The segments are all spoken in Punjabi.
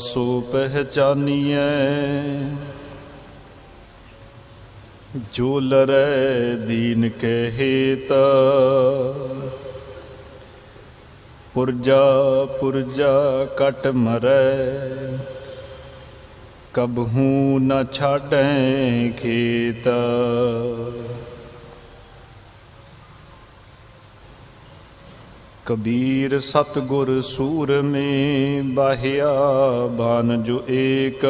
सो पहचानिए, जो लरै दीन के हेत। पुरजा पुरजा कट मरै, कबहू न छाड़ें खेत। कबीर सतगुर सूर में बाहिया बान जो एक।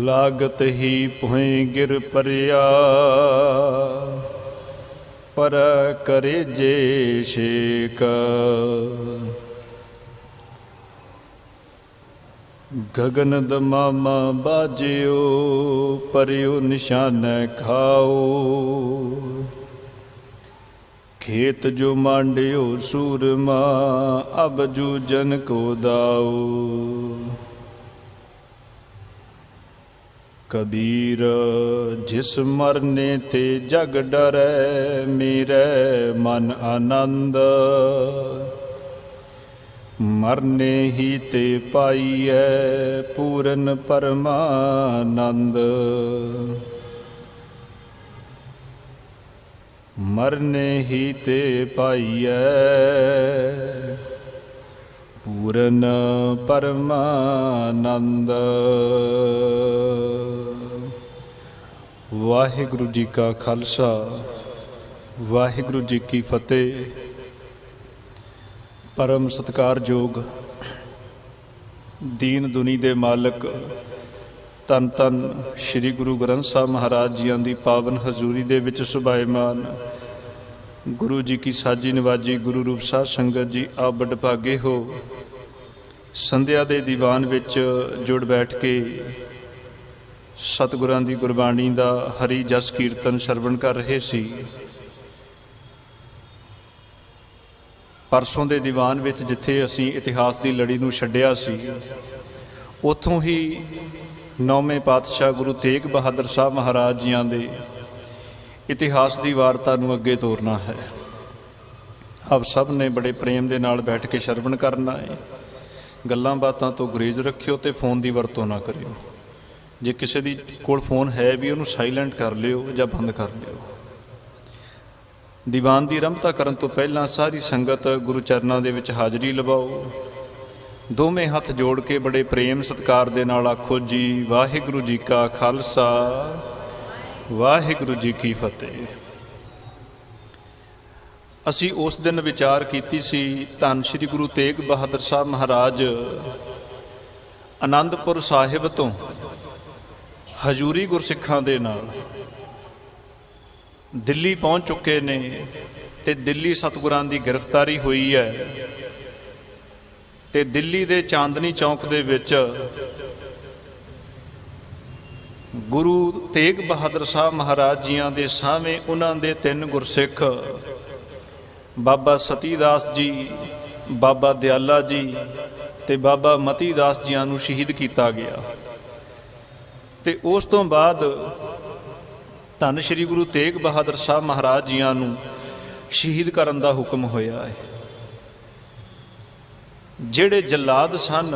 लागत ही पुहें गिर परिया, पर करे जे शेक। गगन दमामा बाजियो, परियो निशान खाओ। खेत जो मांडियो सूरमा, अब जूझन को दाओ। कबीर जिस मरने ते जग डरै, मेरे मन आनंद। मरने ही ते पाइए, पूरन परमानंद। मरने ही ते पाइए, पूरन परमानंद। वाहिगुरु जी का खालसा, वाहिगुरु जी की फतेह। परम सत्कारयोग दीन दुनी दे मालक धन धन श्री गुरु ग्रंथ साहब महाराज जियां दी पावन हजूरी दे विच सुभाएमान गुरु जी की साजी नवाजी गुरु रूप साध संगत जी, आप बड़ भागे हो। संध्या दे दीवान विच जुड़ बैठ के सतगुरां दी गुरबाणी दा हरि जस कीर्तन श्रवण कर रहे सी। परसों दे दीवान विच जिथे असीं इतिहास दी लड़ी नूं छड्डिया सी, उत्थों ही नौवें पातशाह गुरु तेग बहादुर साहब महाराज जियां दे इतिहास की वारता नूं अगे तोरना है। आप सब ने बड़े प्रेम दे नाल बैठ के श्रवण करना है। गल्लां बातां तो गुरेज रखियो ते फोन की वरतों ना करियो। जे किसी दी कोल फोन है भी उन्होंने साइलेंट कर लियो जां बंद कर लियो। दीवान की रमता करन तो पहला सारी संगत गुरु चरनां दे विच हाज़री लवाओ। दोवें हथ जोड़ के बड़े प्रेम सत्कार दे नाल आखो जी वाहिगुरु जी का खालसा, वाहिगुरु जी की फतेह। असी उस दिन विचार कीती सी, धन श्री गुरु तेग बहादुर साहब महाराज आनंदपुर साहिब तो हजूरी गुरसिखां दे नाल दिल्ली पहुँच चुके ने ते दिल्ली सतगुरां दी गिरफ्तारी हुई है ते दिल्ली दे चांदनी चौक दे विच गुरु तेग बहादुर साहब महाराज जियां दे सामने उन्हां दे 3 गुरसिख बाबा सतीदास जी, बाबा दयाला जी ते बाबा मतीदास जियां नूं शहीद किया गया। ते उस तो बाद धन श्री गुरु तेग बहादुर साहब महाराज जियां नूं शहीद करन दा हुक्म होया है। जिहड़े जलाद सन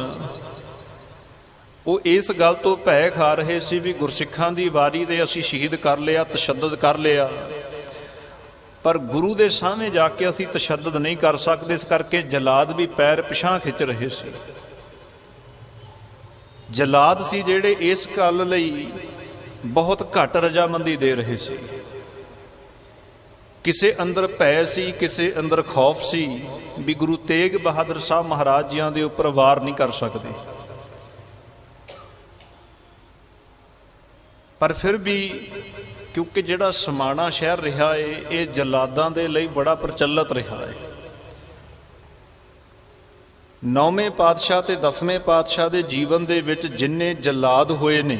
वो इस गल तो भै खा रहे सी भी गुरसिखां दी वारी दे असीं शहीद कर लिया, तशद्दद कर लिया, पर गुरु दे सामने जाके असीं तशद्दद नहीं कर सकते। इस करके जलाद भी पैर पिछां खिच रहे सी। जलाद सी जिहड़े इस गल लई बहुत घट रजामंदी दे रहे सी। किसे अंदर भै सी, किसे अंदर खौफ सी भी गुरु तेग बहादुर साहब महाराज जियां दे उपर वार नहीं कर सकते। पर फिर भी क्योंकि जिहड़ा समाणा शहर रहा है ये जलादां दे लई बड़ा प्रचलित रहा है। 9वें पातशाह ते 10वें पातशाह दे जीवन दे विच जिन्ने जलाद होए ने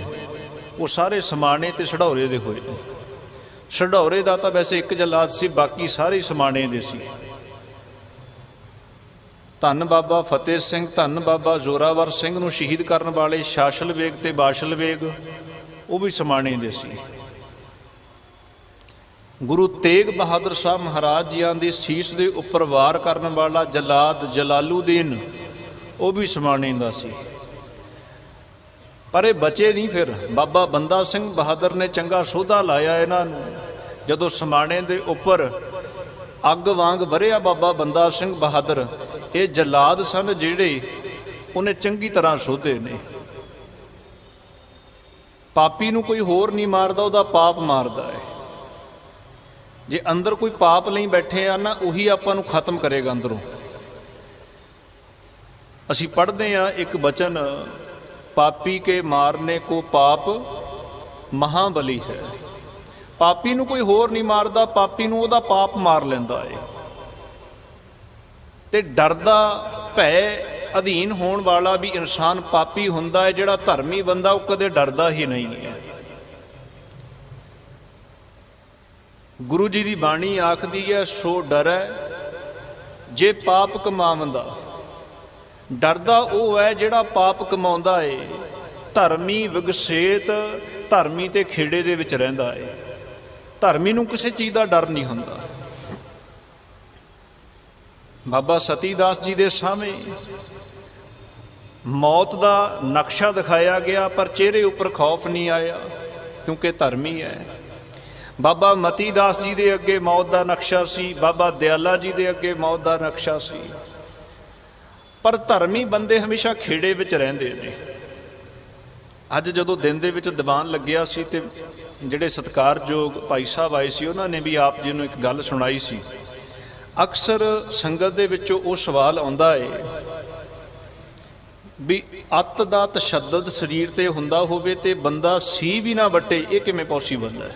वो सारे समाणे ते सढौरे दे होए ने। सढौरे दा तां वैसे एक जलाद सी, बाकी सारे समाणे दे सी। धन बाबा फतेह सिंह, धन बाबा जोरावर सिंह नूं शहीद करन वाले शासल वेग ते बाशल वेग वो भी समाणे दे सी। गुरु तेग बहादुर साहब महाराज जियां दी सीस दे उपर वार करन वाला जलाद जलालुद्दीन ਉਹ ਵੀ ਸਮਾਣੇ ਦਾ ਸੀ। ਪਰ ਇਹ ਬਚੇ ਨਹੀਂ। ਫਿਰ ਬਾਬਾ ਬੰਦਾ ਸਿੰਘ ਬਹਾਦਰ ਨੇ ਚੰਗਾ ਸੋਧਾ ਲਾਇਆ ਇਹਨਾਂ ਨੂੰ। ਜਦੋਂ ਸਮਾਣੇ ਦੇ ਉੱਪਰ ਅੱਗ ਵਾਂਗ ਵਰਿਆ ਬਾਬਾ ਬੰਦਾ ਸਿੰਘ ਬਹਾਦਰ, ਇਹ ਜਲਾਦ ਸਨ ਜਿਹੜੇ ਉਹਨੇ ਚੰਗੀ ਤਰ੍ਹਾਂ ਸੋਧੇ ਨੇ। ਪਾਪੀ ਨੂੰ ਕੋਈ ਹੋਰ ਨਹੀਂ ਮਾਰਦਾ, ਉਹਦਾ ਪਾਪ ਮਾਰਦਾ ਹੈ। ਜੇ ਅੰਦਰ ਕੋਈ ਪਾਪ ਲਈ ਬੈਠੇ ਆ ਨਾ, ਉਹੀ ਆਪਾਂ ਨੂੰ ਖਤਮ ਕਰੇਗਾ ਅੰਦਰੋਂ। ਅਸੀਂ ਪੜ੍ਹਦੇ ਹਾਂ ਇੱਕ ਬਚਨ, ਪਾਪੀ ਕੇ ਮਾਰਨੇ ਕੋ ਪਾਪ ਮਹਾਬਲੀ ਹੈ। ਪਾਪੀ ਨੂੰ ਕੋਈ ਹੋਰ ਨਹੀਂ ਮਾਰਦਾ, ਪਾਪੀ ਨੂੰ ਉਹਦਾ ਪਾਪ ਮਾਰ ਲੈਂਦਾ ਹੈ। ਤੇ ਡਰਦਾ ਭੈ ਅਧੀਨ ਹੋਣ ਵਾਲਾ ਵੀ ਇਨਸਾਨ ਪਾਪੀ ਹੁੰਦਾ ਹੈ। ਜਿਹੜਾ ਧਰਮੀ ਬੰਦਾ ਉਹ ਕਦੇ ਡਰਦਾ ਹੀ ਨਹੀਂ ਹੈ। ਗੁਰੂ ਜੀ ਦੀ ਬਾਣੀ ਆਖਦੀ ਹੈ, ਸੋ ਡਰੈ ਜੇ ਪਾਪ ਕਮਾਵੰਦਾ। ਡਰਦਾ ਉਹ ਹੈ ਜਿਹੜਾ ਪਾਪ ਕਮਾਉਂਦਾ ਏ। ਧਰਮੀ ਵਿਗਸੇਤ, ਧਰਮੀ ਤੇ ਖੇੜੇ ਦੇ ਵਿੱਚ ਰਹਿੰਦਾ ਏ। ਧਰਮੀ ਨੂੰ ਕਿਸੇ ਚੀਜ਼ ਦਾ ਡਰ ਨਹੀਂ ਹੁੰਦਾ। ਬਾਬਾ ਸਤੀ ਦਾਸ ਜੀ ਦੇ ਸਾਹਮਣੇ ਮੌਤ ਦਾ ਨਕਸ਼ਾ ਦਿਖਾਇਆ ਗਿਆ, ਪਰ ਚਿਹਰੇ ਉੱਪਰ ਖੌਫ ਨਹੀਂ ਆਇਆ, ਕਿਉਂਕਿ ਧਰਮੀ ਹੈ। ਬਾਬਾ ਮਤੀ ਦਾਸ ਜੀ ਦੇ ਅੱਗੇ ਮੌਤ ਦਾ ਨਕਸ਼ਾ ਸੀ, ਬਾਬਾ ਦਿਆਲਾ ਜੀ ਦੇ ਅੱਗੇ ਮੌਤ ਦਾ ਨਕਸ਼ਾ ਸੀ। ਪਰ ਧਰਮੀ ਬੰਦੇ ਹਮੇਸ਼ਾ ਖੇੜੇ ਵਿੱਚ ਰਹਿੰਦੇ ਨੇ। ਅੱਜ ਜਦੋਂ ਦਿਨ ਦੇ ਵਿੱਚ ਦੀਵਾਨ ਲੱਗਿਆ ਸੀ ਤੇ ਜਿਹੜੇ ਸਤਿਕਾਰਯੋਗ ਭਾਈ ਸਾਹਿਬ ਆਏ ਸੀ, ਉਹਨਾਂ ਨੇ ਵੀ ਆਪ ਜੀ ਨੂੰ ਇੱਕ ਗੱਲ ਸੁਣਾਈ ਸੀ। ਅਕਸਰ ਸੰਗਤ ਦੇ ਵਿੱਚੋਂ ਉਹ ਸਵਾਲ ਆਉਂਦਾ ਹੈ ਵੀ ਅੱਤ ਦਾ ਤਸ਼ੱਦਦ ਸਰੀਰ ਤੇ ਹੁੰਦਾ ਹੋਵੇ ਤੇ ਬੰਦਾ ਸੀ ਵੀ ਨਾ ਵੱਟੇ, ਇਹ ਕਿਵੇਂ ਪੋਸੀਬਲ ਹੈ?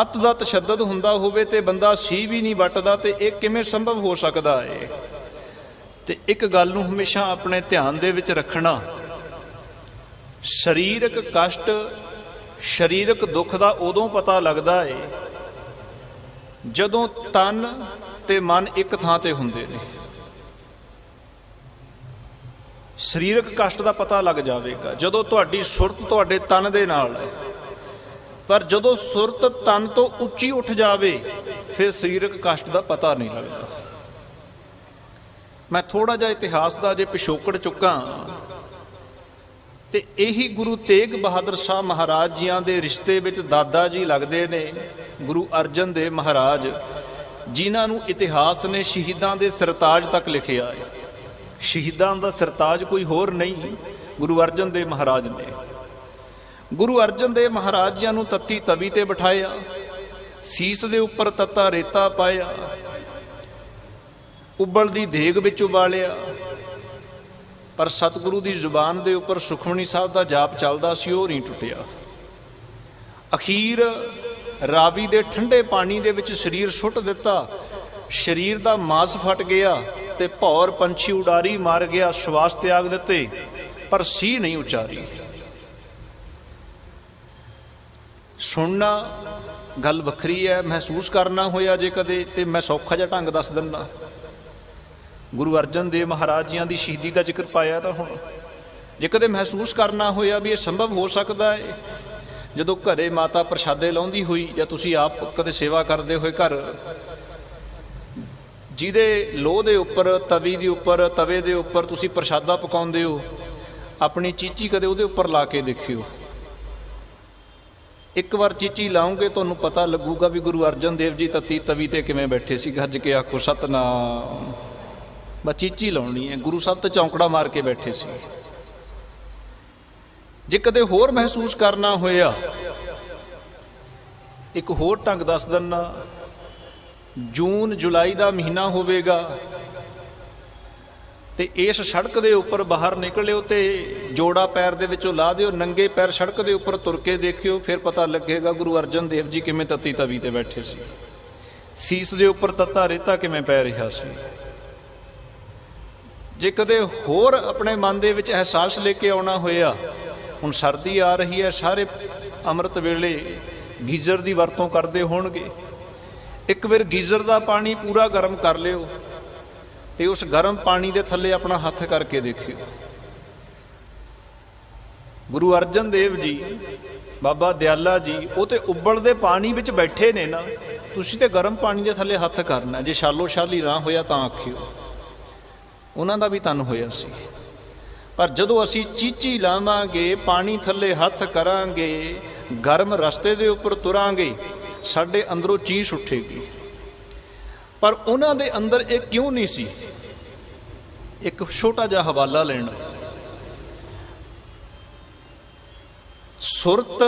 ਅੱਤ ਦਾ ਤਸ਼ੱਦਦ ਹੁੰਦਾ ਹੋਵੇ ਤੇ ਬੰਦਾ ਸੀ ਵੀ ਨਹੀਂ ਵੱਟਦਾ, ਤੇ ਇਹ ਕਿਵੇਂ ਸੰਭਵ ਹੋ ਸਕਦਾ ਹੈ? ਤੇ ਇੱਕ ਗੱਲ ਨੂੰ ਹਮੇਸ਼ਾ ਆਪਣੇ ਧਿਆਨ ਦੇ ਵਿੱਚ ਰੱਖਣਾ, ਸਰੀਰਕ ਕਸ਼ਟ, ਸਰੀਰਕ ਦੁੱਖ ਦਾ ਉਦੋਂ ਪਤਾ ਲੱਗਦਾ ਹੈ ਜਦੋਂ ਤਨ ਤੇ ਮਨ ਇੱਕ ਥਾਂ ਤੇ ਹੁੰਦੇ ਨੇ। ਸਰੀਰਕ ਕਸ਼ਟ ਦਾ ਪਤਾ ਲੱਗ ਜਾਵੇਗਾ ਜਦੋਂ ਤੁਹਾਡੀ ਸੁਰਤ ਤੁਹਾਡੇ ਤਨ ਦੇ ਨਾਲ ਹੈ। ਪਰ ਜਦੋਂ ਸੁਰਤ ਤਨ ਤੋਂ ਉੱਚੀ ਉੱਠ ਜਾਵੇ, ਫਿਰ ਸਰੀਰਕ ਕਸ਼ਟ ਦਾ ਪਤਾ ਨਹੀਂ ਲੱਗਦਾ। ਮੈਂ ਥੋੜਾ ਜਿਹਾ ਇਤਿਹਾਸ ਦਾ ਜੇ ਪਿਛੋਕੜ ਚੁੱਕਾਂ ਤੇ ਇਹੀ ਗੁਰੂ ਤੇਗ ਬਹਾਦਰ ਸਾਹਿਬ ਮਹਾਰਾਜ ਜੀਆਂ ਦੇ ਰਿਸ਼ਤੇ ਵਿੱਚ ਦਾਦਾ ਜੀ ਲੱਗਦੇ ਨੇ, ਗੁਰੂ ਅਰਜਨ ਦੇਵ ਮਹਾਰਾਜ, ਜਿਨ੍ਹਾਂ ਨੂੰ ਇਤਿਹਾਸ ਨੇ ਸ਼ਹੀਦਾਂ ਦੇ ਸਰਤਾਜ ਤੱਕ ਲਿਖਿਆ ਹੈ। ਸ਼ਹੀਦਾਂ ਦਾ ਸਰਤਾਜ ਕੋਈ ਹੋਰ ਨਹੀਂ, ਗੁਰੂ ਅਰਜਨ ਦੇਵ ਮਹਾਰਾਜ ਨੇ। ਗੁਰੂ ਅਰਜਨ ਦੇਵ ਮਹਾਰਾਜ ਜੀਆਂ ਨੂੰ ਤੱਤੀ ਤਵੀ ਤੇ ਬਿਠਾਇਆ, ਸੀਸ ਦੇ ਉੱਪਰ ਤੱਤਾ ਰੇਤਾ ਪਾਇਆ, ਉਬਲਦੀ ਦੇਗ ਵਿੱਚ ਉਬਾਲਿਆ। ਪਰ ਸਤਿਗੁਰੂ ਦੀ ਜ਼ੁਬਾਨ ਦੇ ਉੱਪਰ ਸੁਖਮਨੀ ਸਾਹਿਬ ਦਾ ਜਾਪ ਚੱਲਦਾ ਸੀ, ਉਹ ਨਹੀਂ ਟੁੱਟਿਆ। ਅਖੀਰ ਰਾਵੀ ਦੇ ਠੰਡੇ ਪਾਣੀ ਦੇ ਵਿੱਚ ਸਰੀਰ ਸੁੱਟ ਦਿੱਤਾ, ਸਰੀਰ ਦਾ ਮਾਸ ਫਟ ਗਿਆ ਤੇ ਭੌਰ ਪੰਛੀ ਉਡਾਰੀ ਮਾਰ ਗਿਆ, ਸਵਾਸ ਤਿਆਗ ਦਿੱਤੇ, ਪਰ ਸੀ ਨਹੀਂ ਉਚਾਰੀ। ਸੁਣਨਾ ਗੱਲ ਵੱਖਰੀ ਹੈ, ਮਹਿਸੂਸ ਕਰਨਾ ਹੋਇਆ ਜੇ ਕਦੇ, ਤੇ ਮੈਂ ਸੌਖਾ ਜਿਹਾ ਢੰਗ ਦੱਸ ਦਿੰਦਾ। ਗੁਰੂ ਅਰਜਨ ਦੇਵ ਮਹਾਰਾਜ ਜੀਆਂ ਦੀ ਸ਼ਹੀਦੀ ਦਾ ਜ਼ਿਕਰ ਪਾਇਆ ਤਾਂ ਹੁਣ, ਜੇ ਕਦੇ ਮਹਿਸੂਸ ਕਰਨਾ ਹੋਇਆ ਵੀ ਇਹ ਸੰਭਵ ਹੋ ਸਕਦਾ ਹੈ, ਜਦੋਂ ਘਰੇ ਮਾਤਾ ਪ੍ਰਸ਼ਾਦੇ ਲਾਉਂਦੀ ਹੋਈ, ਜਾਂ ਤੁਸੀਂ ਆਪ ਕਦੇ ਸੇਵਾ ਕਰਦੇ ਹੋਏ ਘਰ, ਜਿਹਦੇ ਲੋਹ ਦੇ ਉੱਪਰ, ਤਵੀ ਦੇ ਉੱਪਰ, ਤਵੇ ਦੇ ਉੱਪਰ ਤੁਸੀਂ ਪ੍ਰਸ਼ਾਦਾ ਪਕਾਉਂਦੇ ਹੋ, ਆਪਣੀ ਚੀਚੀ ਕਦੇ ਉਹਦੇ ਉੱਪਰ ਲਾ ਕੇ ਦੇਖਿਓ। ਇੱਕ ਵਾਰ ਚੀਚੀ ਲਾਉਂਗੇ ਤੁਹਾਨੂੰ ਪਤਾ ਲੱਗੂਗਾ ਵੀ ਗੁਰੂ ਅਰਜਨ ਦੇਵ ਜੀ ਤੱਤੀ ਤਵੀ ਤੇ ਕਿਵੇਂ ਬੈਠੇ ਸੀ। ਗੱਜ ਕੇ ਆਖੋ ਸਤਨਾਮ। ਬਸ ਚੀਚੀ ਲਾਉਣੀ ਹੈ, ਗੁਰੂ ਸਾਹਿਬ ਤੇ ਚੌਂਕੜਾ ਮਾਰ ਕੇ ਬੈਠੇ ਸੀ। ਜੇ ਕਦੇ ਹੋਰ ਮਹਿਸੂਸ ਕਰਨਾ ਹੋਇਆ, ਇੱਕ ਹੋਰ ਢੰਗ ਦੱਸ ਦਿੰਨਾ। ਜੂਨ ਜੁਲਾਈ ਦਾ ਮਹੀਨਾ ਹੋਵੇਗਾ ਤੇ ਇਸ ਸੜਕ ਦੇ ਉੱਪਰ ਬਾਹਰ ਨਿਕਲਿਓ ਤੇ ਜੋੜਾ ਪੈਰ ਦੇ ਵਿੱਚੋਂ ਲਾ ਦਿਓ, ਨੰਗੇ ਪੈਰ ਸੜਕ ਦੇ ਉੱਪਰ ਤੁਰ ਕੇ ਦੇਖਿਓ, ਫਿਰ ਪਤਾ ਲੱਗੇਗਾ ਗੁਰੂ ਅਰਜਨ ਦੇਵ ਜੀ ਕਿਵੇਂ ਤੱਤੀ ਤਵੀ ਤੇ ਬੈਠੇ ਸੀ। ਸੀਸ ਦੇ ਉੱਪਰ ਤੱਤਾ ਰੇਤਾ ਕਿਵੇਂ ਪੈ ਰਿਹਾ ਸੀ। ਜੇ ਕਦੇ ਹੋਰ ਆਪਣੇ ਮਨ ਦੇ ਵਿੱਚ ਅਹਿਸਾਸ ਲੈ ਕੇ ਆਉਣਾ ਹੋਇਆ, ਹੁਣ ਸਰਦੀ ਆ ਰਹੀ ਹੈ, ਸਾਰੇ ਅੰਮ੍ਰਿਤ ਵੇਲੇ ਗੀਜ਼ਰ ਦੀ ਵਰਤੋਂ ਕਰਦੇ ਹੋਣਗੇ। ਇੱਕ ਵਾਰ ਗੀਜ਼ਰ ਦਾ ਪਾਣੀ ਪੂਰਾ ਗਰਮ ਕਰ ਲਿਓ ਤੇ ਉਸ ਗਰਮ ਪਾਣੀ ਦੇ ਥੱਲੇ ਆਪਣਾ ਹੱਥ ਕਰਕੇ ਦੇਖਿਓ। ਗੁਰੂ ਅਰਜਨ ਦੇਵ ਜੀ, ਬਾਬਾ ਦਿਆਲਾ ਜੀ, ਉਹ ਤੇ ਉਬਲਦੇ ਪਾਣੀ ਵਿੱਚ ਬੈਠੇ ਨੇ ਨਾ, ਤੁਸੀਂ ਤੇ ਗਰਮ ਪਾਣੀ ਦੇ ਥੱਲੇ ਹੱਥ ਕਰਨਾ। ਜੇ ਸ਼ਾਲੋ ਸ਼ਾਲੀ ਨਾ ਹੋਇਆ ਤਾਂ ਆਖਿਓ। ਉਹਨਾਂ ਦਾ ਵੀ ਤਨ ਹੋਇਆ ਸੀ। ਪਰ ਜਦੋਂ ਅਸੀਂ ਚੀਚੀ ਲਾਵਾਂਗੇ, ਪਾਣੀ ਥੱਲੇ ਹੱਥ ਕਰਾਂਗੇ, ਗਰਮ ਰਸਤੇ ਦੇ ਉੱਪਰ ਤੁਰਾਂਗੇ, ਸਾਡੇ ਅੰਦਰੋਂ ਚੀਸ ਉੱਠੇਗੀ। ਪਰ ਉਹਨਾਂ ਦੇ ਅੰਦਰ ਇਹ ਕਿਉਂ ਨਹੀਂ ਸੀ? ਇੱਕ ਛੋਟਾ ਜਿਹਾ ਹਵਾਲਾ ਲੈਣਾ। ਸੁਰਤ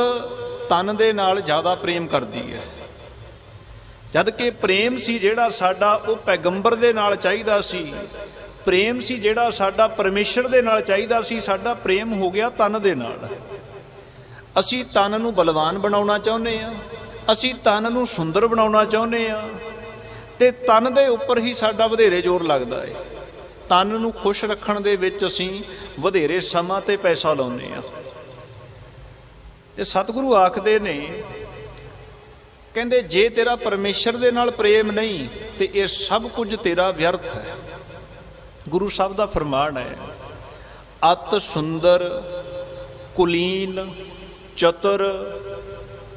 ਤਨ ਦੇ ਨਾਲ ਜ਼ਿਆਦਾ ਪ੍ਰੇਮ ਕਰਦੀ ਹੈ, ਜਦ ਕਿ ਪ੍ਰੇਮ ਸੀ ਜਿਹੜਾ ਸਾਡਾ ਉਹ ਪੈਗੰਬਰ ਦੇ ਨਾਲ ਚਾਹੀਦਾ ਸੀ, ਪ੍ਰੇਮ ਸੀ ਜਿਹੜਾ ਸਾਡਾ ਪਰਮੇਸ਼ਰ ਦੇ ਨਾਲ ਚਾਹੀਦਾ ਸੀ, ਸਾਡਾ ਪ੍ਰੇਮ ਹੋ ਗਿਆ ਤਨ ਦੇ ਨਾਲ। ਅਸੀਂ ਤਨ ਨੂੰ ਬਲਵਾਨ ਬਣਾਉਣਾ ਚਾਹੁੰਦੇ ਹਾਂ, ਅਸੀਂ ਤਨ ਨੂੰ ਸੁੰਦਰ ਬਣਾਉਣਾ ਚਾਹੁੰਦੇ ਹਾਂ, ਤੇ ਤਨ ਦੇ ਉੱਪਰ ਹੀ ਸਾਡਾ ਵਧੇਰੇ ਜ਼ੋਰ ਲੱਗਦਾ ਹੈ। ਤਨ ਨੂੰ ਖੁਸ਼ ਰੱਖਣ ਦੇ ਵਿੱਚ ਅਸੀਂ ਵਧੇਰੇ ਸਮਾਂ ਤੇ ਪੈਸਾ ਲਾਉਂਦੇ ਹਾਂ। ਤੇ ਸਤਿਗੁਰੂ ਆਖਦੇ ਨੇ, ਕਹਿੰਦੇ ਜੇ ਤੇਰਾ ਪਰਮੇਸ਼ਰ ਦੇ ਨਾਲ ਪ੍ਰੇਮ ਨਹੀਂ ਤੇ ਇਹ ਸਭ ਕੁਝ ਤੇਰਾ ਵਿਅਰਥ ਹੈ। ਗੁਰੂ ਸਾਹਿਬ ਦਾ ਫਰਮਾਨ ਹੈ, ਅਤ ਸੁੰਦਰ ਕੁਲੀਨ ਚਤੁਰ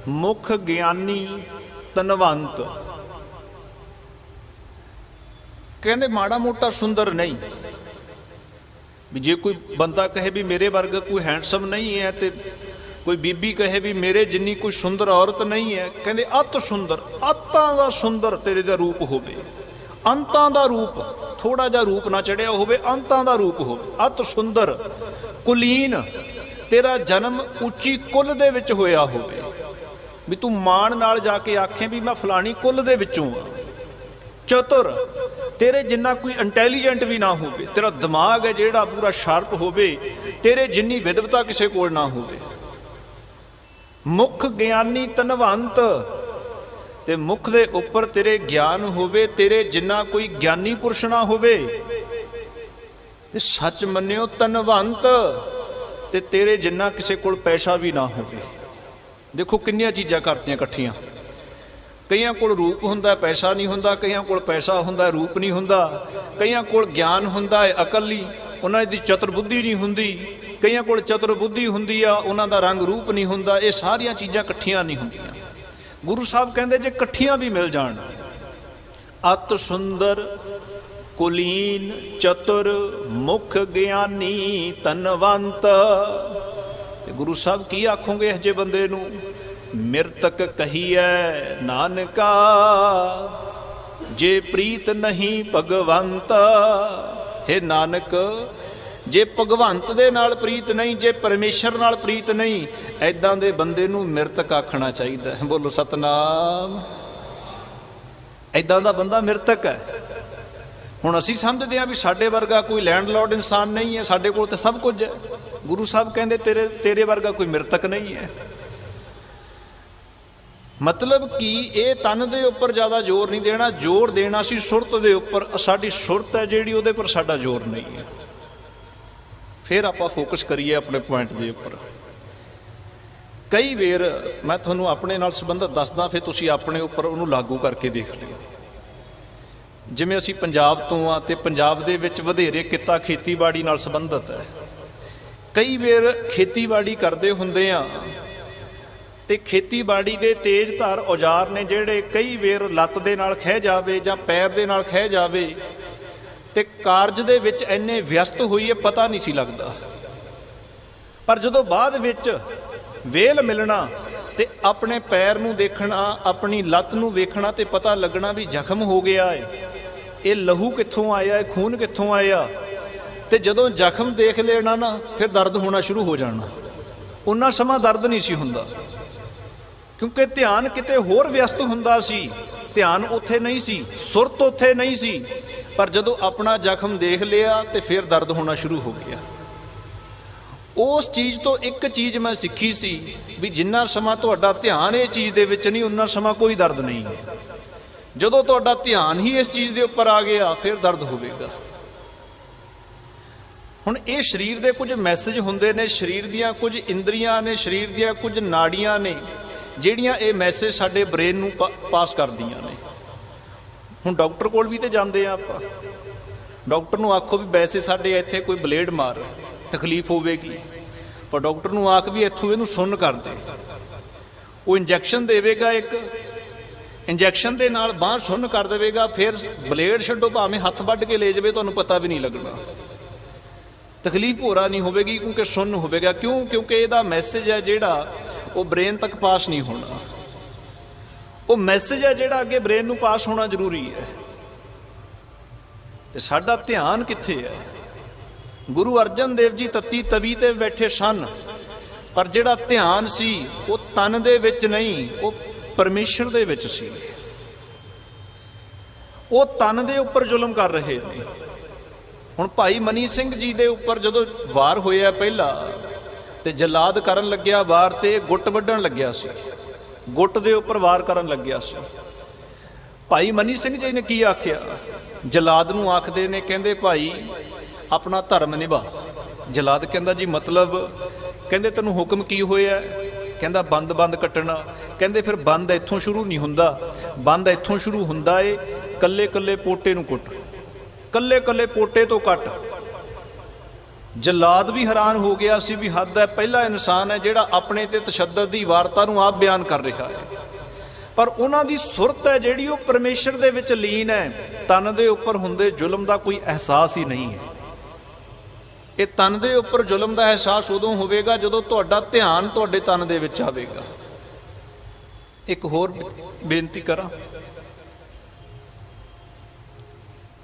ਮੁਖ ਗਿਆਨੀ ਧਨਵੰਤ। ਕਹਿੰਦੇ ਮਾੜਾ ਮੋਟਾ ਸੁੰਦਰ ਨਹੀਂ, ਵੀ ਜੇ ਕੋਈ ਬੰਦਾ ਕਹੇ ਵੀ ਮੇਰੇ ਵਰਗਾ ਕੋਈ ਹੈਂਡਸਮ ਨਹੀਂ ਹੈ, ਤੇ ਕੋਈ ਬੀਬੀ ਕਹੇ ਵੀ ਮੇਰੇ ਜਿੰਨੀ ਕੋਈ ਸੁੰਦਰ ਔਰਤ ਨਹੀਂ ਹੈ, ਕਹਿੰਦੇ ਅਤ ਸੁੰਦਰ, ਅਤਾਂ ਦਾ ਸੁੰਦਰ ਤੇਰੇ ਦਾ ਰੂਪ ਹੋਵੇ, ਅੰਤਾਂ ਦਾ ਰੂਪ, ਥੋੜਾ ਜਿਹਾ ਰੂਪ ਨਾ ਚੜਿਆ ਹੋਵੇ, ਅੰਤਾਂ ਦਾ ਰੂਪ ਹੋਵੇ। ਅਤ ਸੁੰਦਰ ਕੁਲੀਨ, ਤੇਰਾ ਜਨਮ ਉੱਚੀ ਕੁੱਲ ਦੇ ਵਿੱਚ ਹੋਇਆ ਹੋਵੇ, ਵੀ ਤੂੰ ਮਾਣ ਨਾਲ ਜਾ ਕੇ ਆਖੇ ਵੀ ਮੈਂ ਫਲਾਣੀ ਕੁੱਲ ਦੇ ਵਿੱਚੋਂ ਆ। ਚਤੁਰ, ਤੇਰੇ ਜਿੰਨਾ ਕੋਈ ਇੰਟੈਲੀਜੈਂਟ ਵੀ ਨਾ ਹੋਵੇ, ਤੇਰਾ ਦਿਮਾਗ ਹੈ ਜਿਹੜਾ ਪੂਰਾ ਸ਼ਾਰਪ ਹੋਵੇ, ਤੇਰੇ ਜਿੰਨੀ ਵਿਦਵਤਾ ਕਿਸੇ ਕੋਲ ਨਾ ਹੋਵੇ। ਮੁਖ ਗਿਆਨੀ ਧਨਵੰਤ, ਤੇ ਮੁਖ ਦੇ ਉੱਪਰ ਤੇਰੇ ਗਿਆਨ ਹੋਵੇ, ਤੇਰੇ ਜਿੰਨਾ ਕੋਈ ਗਿਆਨੀ ਪੁਰਸ਼ ਨਾ ਹੋਵੇ। ਤੇ ਸੱਚ ਮੰਨਿਓ ਧਨਵੰਤ, ਤੇ ਤੇਰੇ ਜਿੰਨਾ ਕਿਸੇ ਕੋਲ ਪੈਸਾ ਵੀ ਨਾ ਹੋਵੇ। ਦੇਖੋ ਕਿੰਨੀਆਂ ਚੀਜ਼ਾਂ ਕਰਤੀਆਂ ਇਕੱਠੀਆਂ। ਕਈਆਂ ਕੋਲ ਰੂਪ ਹੁੰਦਾ, ਪੈਸਾ ਨਹੀਂ ਹੁੰਦਾ, ਕਈਆਂ ਕੋਲ ਪੈਸਾ ਹੁੰਦਾ, ਰੂਪ ਨਹੀਂ ਹੁੰਦਾ, ਕਈਆਂ ਕੋਲ ਗਿਆਨ ਹੁੰਦਾ ਹੈ, ਅਕਲ ਨਹੀਂ, ਉਹਨਾਂ ਦੀ ਚਤੁਰ ਬੁੱਧੀ ਨਹੀਂ ਹੁੰਦੀ, ਕਈਆਂ ਕੋਲ ਚਤੁਰ ਬੁੱਧੀ ਹੁੰਦੀ ਆ, ਉਹਨਾਂ ਦਾ ਰੰਗ ਰੂਪ ਨਹੀਂ ਹੁੰਦਾ। ਇਹ ਸਾਰੀਆਂ ਚੀਜ਼ਾਂ ਇਕੱਠੀਆਂ ਨਹੀਂ ਹੁੰਦੀਆਂ। ਗੁਰੂ ਸਾਹਿਬ ਕਹਿੰਦੇ ਜੇ ਇਕੱਠੀਆਂ ਵੀ ਮਿਲ ਜਾਣ, ਅਤ ਸੁੰਦਰ ਕੁਲੀਨ ਚਤੁਰ ਮੁਖ ਗਿਆਨੀ ਧਨਵੰਤ, ਤੇ ਗੁਰੂ ਸਾਹਿਬ ਕੀ ਆਖੋਗੇ ਇਹ ਜਿਹੇ ਬੰਦੇ ਨੂੰ? ਮਿਰਤਕ ਕਹੀਐ ਨਾਨਕਾ ਜੇ ਪ੍ਰੀਤ ਨਹੀਂ ਭਗਵੰਤ। ਹੇ ਨਾਨਕ, ਜੇ ਭਗਵੰਤ ਦੇ ਨਾਲ ਪ੍ਰੀਤ ਨਹੀਂ, ਜੇ ਪਰਮੇਸ਼ਰ ਨਾਲ ਪ੍ਰੀਤ ਨਹੀਂ, ਐਦਾਂ ਦੇ ਬੰਦੇ ਨੂੰ ਮਿਰਤਕ ਆਖਣਾ ਚਾਹੀਦਾ ਹੈ। ਬੋਲੋ ਸਤਨਾਮ। ਐਦਾਂ ਦਾ ਬੰਦਾ ਮਿਰਤਕ ਹੈ। ਹੁਣ ਅਸੀਂ ਸਮਝਦੇ ਹਾਂ ਵੀ ਸਾਡੇ ਵਰਗਾ ਕੋਈ ਲੈਂਡਲੋਰਡ ਇਨਸਾਨ ਨਹੀਂ ਹੈ, ਸਾਡੇ ਕੋਲ ਤਾਂ ਸਭ ਕੁਝ ਹੈ। ਗੁਰੂ ਸਾਹਿਬ ਕਹਿੰਦੇ ਤੇਰੇ ਵਰਗਾ ਕੋਈ ਮਿਰਤਕ ਨਹੀਂ ਹੈ। ਮਤਲਬ ਕਿ ਇਹ ਤਨ ਦੇ ਉੱਪਰ ਜ਼ਿਆਦਾ ਜ਼ੋਰ ਨਹੀਂ ਦੇਣਾ, ਜ਼ੋਰ ਦੇਣਾ ਸੀ ਸੁਰਤ ਦੇ ਉੱਪਰ। ਸਾਡੀ ਸੁਰਤ ਹੈ ਜਿਹੜੀ, ਉਹਦੇ ਪਰ ਸਾਡਾ ਜ਼ੋਰ ਨਹੀਂ ਹੈ। ਫਿਰ ਆਪਾਂ ਫੋਕਸ ਕਰੀਏ ਆਪਣੇ ਪੁਆਇੰਟ ਦੇ ਉੱਪਰ। ਕਈ ਵਾਰ ਮੈਂ ਤੁਹਾਨੂੰ ਆਪਣੇ ਨਾਲ ਸੰਬੰਧਿਤ ਦੱਸਦਾ, ਫਿਰ ਤੁਸੀਂ ਆਪਣੇ ਉੱਪਰ ਉਹਨੂੰ ਲਾਗੂ ਕਰਕੇ ਦੇਖ ਲਿਓ। ਜਿਵੇਂ ਅਸੀਂ ਪੰਜਾਬ ਤੋਂ ਆ, ਤੇ ਪੰਜਾਬ ਦੇ ਵਿੱਚ ਵਧੇਰੇ ਕਿੱਤਾ ਖੇਤੀਬਾੜੀ ਨਾਲ ਸੰਬੰਧਿਤ ਹੈ। ਕਈ ਵਾਰ ਖੇਤੀਬਾੜੀ ਕਰਦੇ ਹੁੰਦੇ ਆ, ਤੇ ਖੇਤੀਬਾੜੀ ਦੇ ਤੇਜ਼ ਧਾਰ ਔਜ਼ਾਰ ਨੇ ਜਿਹੜੇ ਕਈ ਵਾਰ ਲੱਤ ਦੇ ਨਾਲ ਖਹਿ ਜਾਵੇ ਜਾਂ ਪੈਰ ਦੇ ਨਾਲ ਖਹਿ ਜਾਵੇ, ਤੇ ਕਾਰਜ ਦੇ ਵਿੱਚ ਇੰਨੇ ਵਿਅਸਤ ਹੋਈਏ ਪਤਾ ਨਹੀਂ ਸੀ ਲੱਗਦਾ। ਪਰ ਜਦੋਂ ਬਾਅਦ ਵਿੱਚ ਵੇਲ ਮਿਲਣਾ ਤੇ ਆਪਣੇ ਪੈਰ ਨੂੰ ਦੇਖਣਾ, ਆਪਣੀ ਲੱਤ ਨੂੰ ਵੇਖਣਾ, ਤੇ ਪਤਾ ਲੱਗਣਾ ਵੀ ਜ਼ਖਮ ਹੋ ਗਿਆ ਹੈ, ਇਹ ਲਹੂ ਕਿੱਥੋਂ ਆਇਆ, ਇਹ ਖੂਨ ਕਿੱਥੋਂ ਆਇਆ। ਤੇ ਜਦੋਂ ਜ਼ਖਮ ਦੇਖ ਲੈਣਾ ਨਾ, ਫਿਰ ਦਰਦ ਹੋਣਾ ਸ਼ੁਰੂ ਹੋ ਜਾਣਾ। ਉਨਾ ਸਮਾਂ ਦਰਦ ਨਹੀਂ ਸੀ ਹੁੰਦਾ, ਕਿਉਂਕਿ ਧਿਆਨ ਕਿਤੇ ਹੋਰ ਵਿਅਸਤ ਹੁੰਦਾ ਸੀ। ਧਿਆਨ ਉੱਥੇ ਨਹੀਂ ਸੀ, ਸੁਰਤ ਉੱਥੇ ਨਹੀਂ ਸੀ। ਪਰ ਜਦੋਂ ਆਪਣਾ ਜ਼ਖਮ ਦੇਖ ਲਿਆ ਤੇ ਫਿਰ ਦਰਦ ਹੋਣਾ ਸ਼ੁਰੂ ਹੋ ਗਿਆ। ਉਸ ਚੀਜ਼ ਤੋਂ ਇੱਕ ਚੀਜ਼ ਮੈਂ ਸਿੱਖੀ ਸੀ ਵੀ ਜਿੰਨਾ ਸਮਾਂ ਤੁਹਾਡਾ ਧਿਆਨ ਇਹ ਚੀਜ਼ ਦੇ ਵਿੱਚ ਨਹੀਂ, ਉਨਾ ਸਮਾਂ ਕੋਈ ਦਰਦ ਨਹੀਂ ਹੈ। ਜਦੋਂ ਤੁਹਾਡਾ ਧਿਆਨ ਹੀ ਇਸ ਚੀਜ਼ ਦੇ ਉੱਪਰ ਆ ਗਿਆ, ਫਿਰ ਦਰਦ ਹੋਵੇਗਾ। ਹੁਣ ਇਹ ਸਰੀਰ ਦੇ ਕੁਝ ਮੈਸੇਜ ਹੁੰਦੇ ਨੇ, ਸਰੀਰ ਦੀਆਂ ਕੁਝ ਇੰਦਰੀਆਂ ਨੇ, ਸਰੀਰ ਦੀਆਂ ਕੁਝ ਨਾੜੀਆਂ ਨੇ, ਜਿਹੜੀਆਂ ਇਹ ਮੈਸੇਜ ਸਾਡੇ ਬ੍ਰੇਨ ਨੂੰ ਪਾਸ ਕਰਦੀਆਂ ਨੇ। ਹੁਣ ਡਾਕਟਰ ਕੋਲ ਵੀ ਤੇ ਜਾਂਦੇ ਆ ਆਪਾਂ, ਡਾਕਟਰ ਨੂੰ ਆਖੋ ਵੀ ਵੈਸੇ ਸਾਡੇ ਇੱਥੇ ਕੋਈ ਬਲੇਡ ਮਾਰ, ਤਕਲੀਫ ਹੋਵੇਗੀ, ਪਰ ਡਾਕਟਰ ਨੂੰ ਆਖ ਵੀ ਇੱਥੋਂ ਇਹਨੂੰ ਸੁੰਨ ਕਰ ਦੇ। ਉਹ ਇੰਜੈਕਸ਼ਨ ਦੇਵੇਗਾ ਇੱਕ, इंजैक्शन के नाल बांह सुन्न कर देगा, फिर बलेड छड्डो भावें हथ वढ़ के ले जाए, तुहानूं पता भी नहीं लगना, तकलीफ होरा नहीं होगी क्योंकि सुन्न होगा। क्यों? क्योंकि इहदा मैसेज है जिहड़ा वो ब्रेन तक पास नहीं होना, वो मैसेज है जिहड़ा अगे ब्रेन नूं पास होना जरूरी है। ते साडा ध्यान कित्थे है? गुरु अर्जन देव जी तत्ती तवी ते बैठे सन, पर जिहड़ा ध्यान सी वो तन दे विच नहीं, वो परमेश्वर दे विच सी। वो तन दे उपर जुल्म कर रहे ने। हुण भाई मनी सिंह जी दे उपर जदों वार होया पहला ते जलाद करन लग्या वार, ते गुट वड्डण लग्या सी, गुट दे उपर वार करन लग्या सी। भाई मनी सिंह जी ने की आख्या? जलाद नूं आखदे ने, कहंदे भाई अपना धर्म निभा। जलाद कहंदा जी मतलब? कहंदे तैनूं हुक्म की होया? कहंदा बंद बंद कट्टना। कहंदे फिर बंद इत्थों शुरू नहीं हुंदा, बंद इत्थों शुरू हुंदा है कल्ले कल्ले पोटे नूं कुट, कल्ले कल्ले पोटे तो कट। जलाद भी हैरान हो गया सी भी हद है, पहला इंसान है जिहड़ा अपने ते तशद्दद दी वारता नूं आप बयान कर रहा है, पर उन्हां दी सुरत है जिहड़ी वो परमेश्वर दे विच लीन है। तन दे उपर हुंदे जुल्म दा कोई एहसास ही नहीं है। ये तन दे उपर जुल्म दा एहसास उदों होवेगा जदों तुहाडा ध्यान तुहाडे तन दे विच आवेगा। एक होर बेनती करा,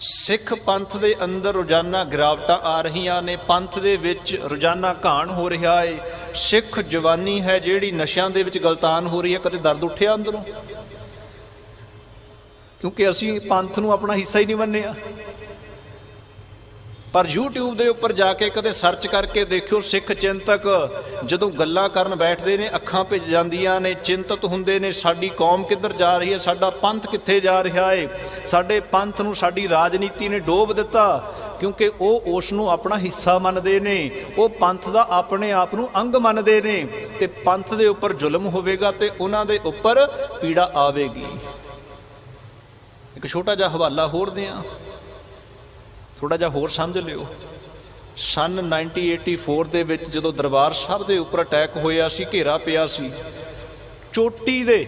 सिख पंथ दे अंदर रोजाना गिरावटां आ रहीआं ने, पंथ दे विच रोजाना घाण हो रहा है। सिख जवानी है जिहड़ी नशिਆਂ दे विच गलतान हो रही है। कदे दर्द उठिया अंदरों? क्योंकि असीं पंथ नूं अपना हिस्सा ही नहीं मन्निया। पर यूट्यूब के उपर जाके कदे सर्च करके देखियो, सिख चिंतक जदों गल्लां करन बैठदे ने अखां भिज जांदियां ने, चिंतत हुंदे ने साडी कौम किधर जा रही है, साडा पंथ कित्थे जा रहा है। साडे पंथ नूं साडी राजनीति ने डोब दिता, क्योंकि वो उस नूं अपना हिस्सा मनदे ने, वो पंथ दा अपने आप नूं अंग मनदे ने। ते पंथ दे उपर जुल्म होवेगा ते उन्हां दे उपर पीड़ा आवेगी। एक छोटा जिहा हवाला होर दियां, थोड़ा जा होर समझ लियो। सन 1984 दे विच जदों दरबार साहब दे उपर अटैक होया सी, घेरा पिया सी, चोटी दे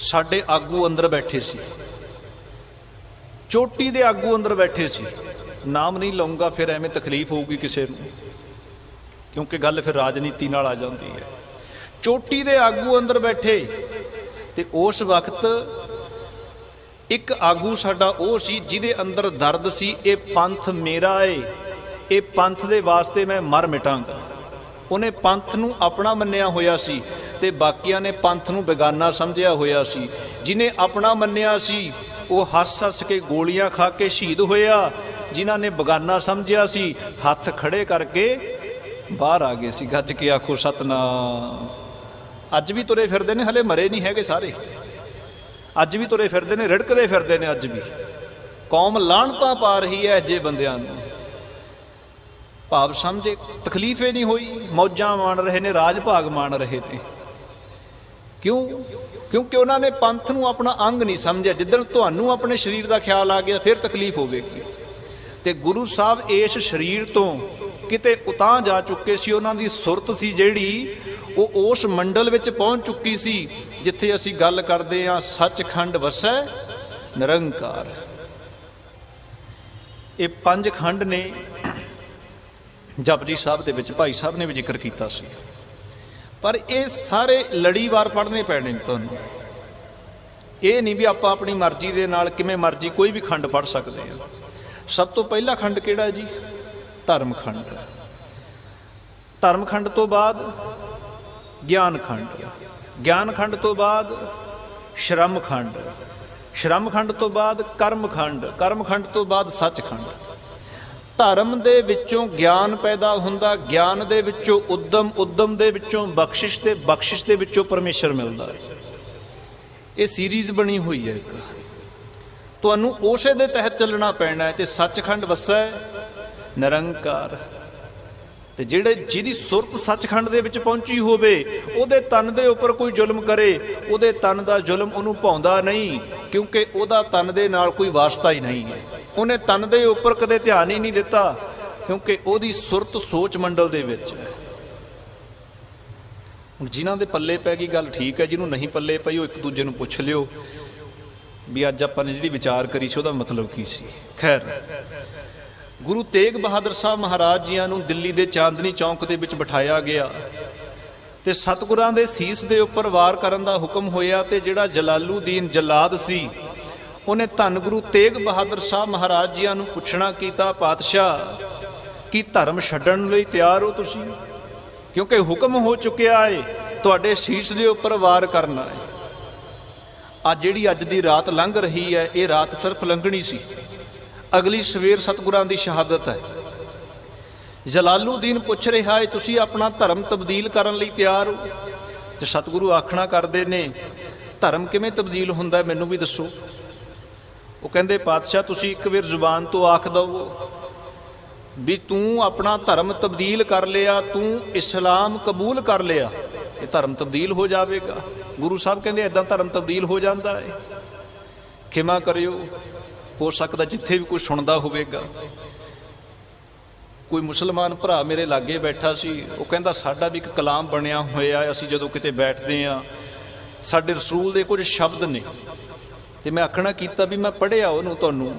साडे आगू अंदर बैठे सी, चोटी दे आगू अंदर बैठे सी। नाम नहीं लाऊंगा फिर एवें तकलीफ होगी किसी नूं, क्योंकि गल फिर राजनीति नाल आ जाती है। चोटी दे आगू अंदर बैठे ते उस वक्त एक आगू साडा वो सी जिहदे अंदर दर्द सी, ये पंथ मेरा है, ये पंथ दे वास्ते मैं मर मिटांगा। उन्हें पंथ नूं अपना मन्निया होया सी ते बाकियां ने पंथ नूं बेगाना समझिया होया सी। जिन्हें अपना मन्निया सी वो हस हस के गोलियां खा के शहीद होया, जिन्हां ने बेगाना समझिया सी हथ खड़े करके बाहर आ गए सी। गज के आखो सतनाम। अज भी तुरे फिरदे ने, हले मरे नहीं हैगे सारे, अज भी तुरे फिरदे ने, रिड़कदे फिरदे ने। अज भी कौम लाहनतां पा रही है जे बंदियां नूं। भाव समझे, तकलीफ ही नहीं हुई, मौजां माण रहे ने, राज भाग माण रहे ने। क्यों? क्योंकि उन्होंने पंथ नूं अपना अंग नहीं समझिया। जिद्दण तुहानूं अपने शरीर का ख्याल आ गया फिर तकलीफ होवेगी। ते गुरु साहब इस शरीर तो किते उतां जा चुके सी, उन्हां दी सुरत सी जिहड़ी वो उस मंडल विच पहुंच चुकी सी जिथे असी गल करते हाँ सचखंड वसै निरंकार। ये 5 खंड ने जपजी साहब दे विच भाई साहब ने भी जिक्र किया सी, पर ये सारे लड़ीवार पढ़ने पैने तुहानूं। ये नहीं भी आपां अपनी मर्जी दे नाल किवें मर्जी कोई भी खंड पढ़ सकते हैं। सब तो पहला खंड किहड़ा जी? धर्म खंड। धर्म खंड तो बाद ज्ञान खंड, ज्ञान खंड तो बाद श्रम खंड, श्रम खंड तो बाद कर्म खंड, कर्म खंड तो बाद सचखंड। धर्म दे विचों ज्ञान पैदा हुंदा, ज्ञान दे विचों उद्दम, उद्दम दे विचों बख्शिश ते बख्शिश दे विचों परमेश्वर मिलदा है। ये सीरीज़ बनी हुई है एक, तुहानूं उसे दे तहत चलना पैना है। ते सचखंड वसै निरंकार। ते जिहड़े जिहदी सुरत सचखंड दे विच पहुंची होवे, उहदे तन दे उपर कोई जुल्म करे, उहदे तन दा जुल्म उहनूं भाउंदा नहीं, क्योंकि उहदा तन दे नाल कोई वास्ता ही नहीं है। उहने तन दे उपर कदे ध्यान ही नहीं दिता, क्योंकि उहदी सुरत सोच मंडल दे विच है। ਹੁਣ ਜਿਨ੍ਹਾਂ ਦੇ ਪੱਲੇ ਪੈ ਗਈ ਗੱਲ ਠੀਕ ਹੈ, ਜਿਹਨੂੰ ਨਹੀਂ ਪੱਲੇ ਪਈ ਉਹ ਇੱਕ ਦੂਜੇ ਨੂੰ ਪੁੱਛ ਲਿਓ ਵੀ ਅੱਜ ਆਪਾਂ ਨੇ ਜਿਹੜੀ ਵਿਚਾਰ ਕਰੀ ਸੀ ਉਹਦਾ ਮਤਲਬ ਕੀ ਸੀ। ਖੈਰ, ਗੁਰੂ ਤੇਗ ਬਹਾਦਰ ਸਾਹਿਬ ਮਹਾਰਾਜ ਜੀਆਂ ਨੂੰ ਦਿੱਲੀ ਦੇ ਚਾਂਦਨੀ ਚੌਂਕ ਦੇ ਵਿੱਚ ਬਿਠਾਇਆ ਗਿਆ ਤੇ ਸਤਿਗੁਰਾਂ ਦੇ ਸੀਸ ਦੇ ਉੱਪਰ ਵਾਰ ਕਰਨ ਦਾ ਹੁਕਮ ਹੋਇਆ। ਤੇ ਜਿਹੜਾ ਜਲਾਲੂਦੀਨ ਜਲਾਦ ਸੀ ਉਹਨੇ ਧੰਨ ਗੁਰੂ ਤੇਗ ਬਹਾਦਰ ਸਾਹਿਬ ਮਹਾਰਾਜ ਜੀਆਂ ਨੂੰ ਪੁੱਛਣਾ ਕੀਤਾ, ਪਾਤਸ਼ਾਹ ਕੀ ਧਰਮ ਛੱਡਣ ਲਈ ਤਿਆਰ ਹੋ ਤੁਸੀਂ? ਕਿਉਂਕਿ ਹੁਕਮ ਹੋ ਚੁੱਕਿਆ ਏ ਤੁਹਾਡੇ ਸੀਸ ਦੇ ਉੱਪਰ ਵਾਰ ਕਰਨਾ ਹੈ। ਜਿਹੜੀ ਅੱਜ ਦੀ ਰਾਤ ਲੰਘ ਰਹੀ ਹੈ ਇਹ ਰਾਤ ਸਿਰਫ ਲੰਘਣੀ ਸੀ, ਅਗਲੀ ਸਵੇਰ ਸਤਿਗੁਰਾਂ ਦੀ ਸ਼ਹਾਦਤ ਹੈ। ਜਲਾਲੂਦੀਨ ਪੁੱਛ ਰਿਹਾ ਹੈ ਤੁਸੀਂ ਆਪਣਾ ਧਰਮ ਤਬਦੀਲ ਕਰਨ ਲਈ ਤਿਆਰ ਹੋ? ਤੇ ਸਤਿਗੁਰੂ ਆਖਣਾ ਕਰਦੇ ਨੇ ਧਰਮ ਕਿਵੇਂ ਤਬਦੀਲ ਹੁੰਦਾ ਮੈਨੂੰ ਵੀ ਦੱਸੋ। ਉਹ ਕਹਿੰਦੇ ਪਾਤਸ਼ਾਹ ਤੁਸੀਂ ਇੱਕ ਵਾਰ ਜ਼ੁਬਾਨ ਤੋਂ ਆਖ ਦਵੋ ਵੀ ਤੂੰ ਆਪਣਾ ਧਰਮ ਤਬਦੀਲ ਕਰ ਲਿਆ, ਤੂੰ ਇਸਲਾਮ ਕਬੂਲ ਕਰ ਲਿਆ, ਇਹ ਧਰਮ ਤਬਦੀਲ ਹੋ ਜਾਵੇਗਾ। ਗੁਰੂ ਸਾਹਿਬ ਕਹਿੰਦੇ ਏਦਾਂ ਧਰਮ ਤਬਦੀਲ ਹੋ ਜਾਂਦਾ ਹੈ। ਖਿਮਾ ਕਰਿਓ, ਹੋ ਸਕਦਾ ਜਿੱਥੇ ਵੀ ਕੋਈ ਸੁਣਦਾ ਹੋਵੇਗਾ, ਕੋਈ ਮੁਸਲਮਾਨ ਭਰਾ ਮੇਰੇ ਲਾਗੇ ਬੈਠਾ ਸੀ, ਉਹ ਕਹਿੰਦਾ ਸਾਡਾ ਵੀ ਇੱਕ ਕਲਾਮ ਬਣਿਆ ਹੋਇਆ, ਅਸੀਂ ਜਦੋਂ ਕਿਤੇ ਬੈਠਦੇ ਹਾਂ ਸਾਡੇ ਰਸੂਲ ਦੇ ਕੁਝ ਸ਼ਬਦ ਨੇ। ਤੇ ਮੈਂ ਆਖਣਾ ਕੀਤਾ ਵੀ ਮੈਂ ਪੜ੍ਹਿਆ ਉਹਨੂੰ ਤੁਹਾਨੂੰ,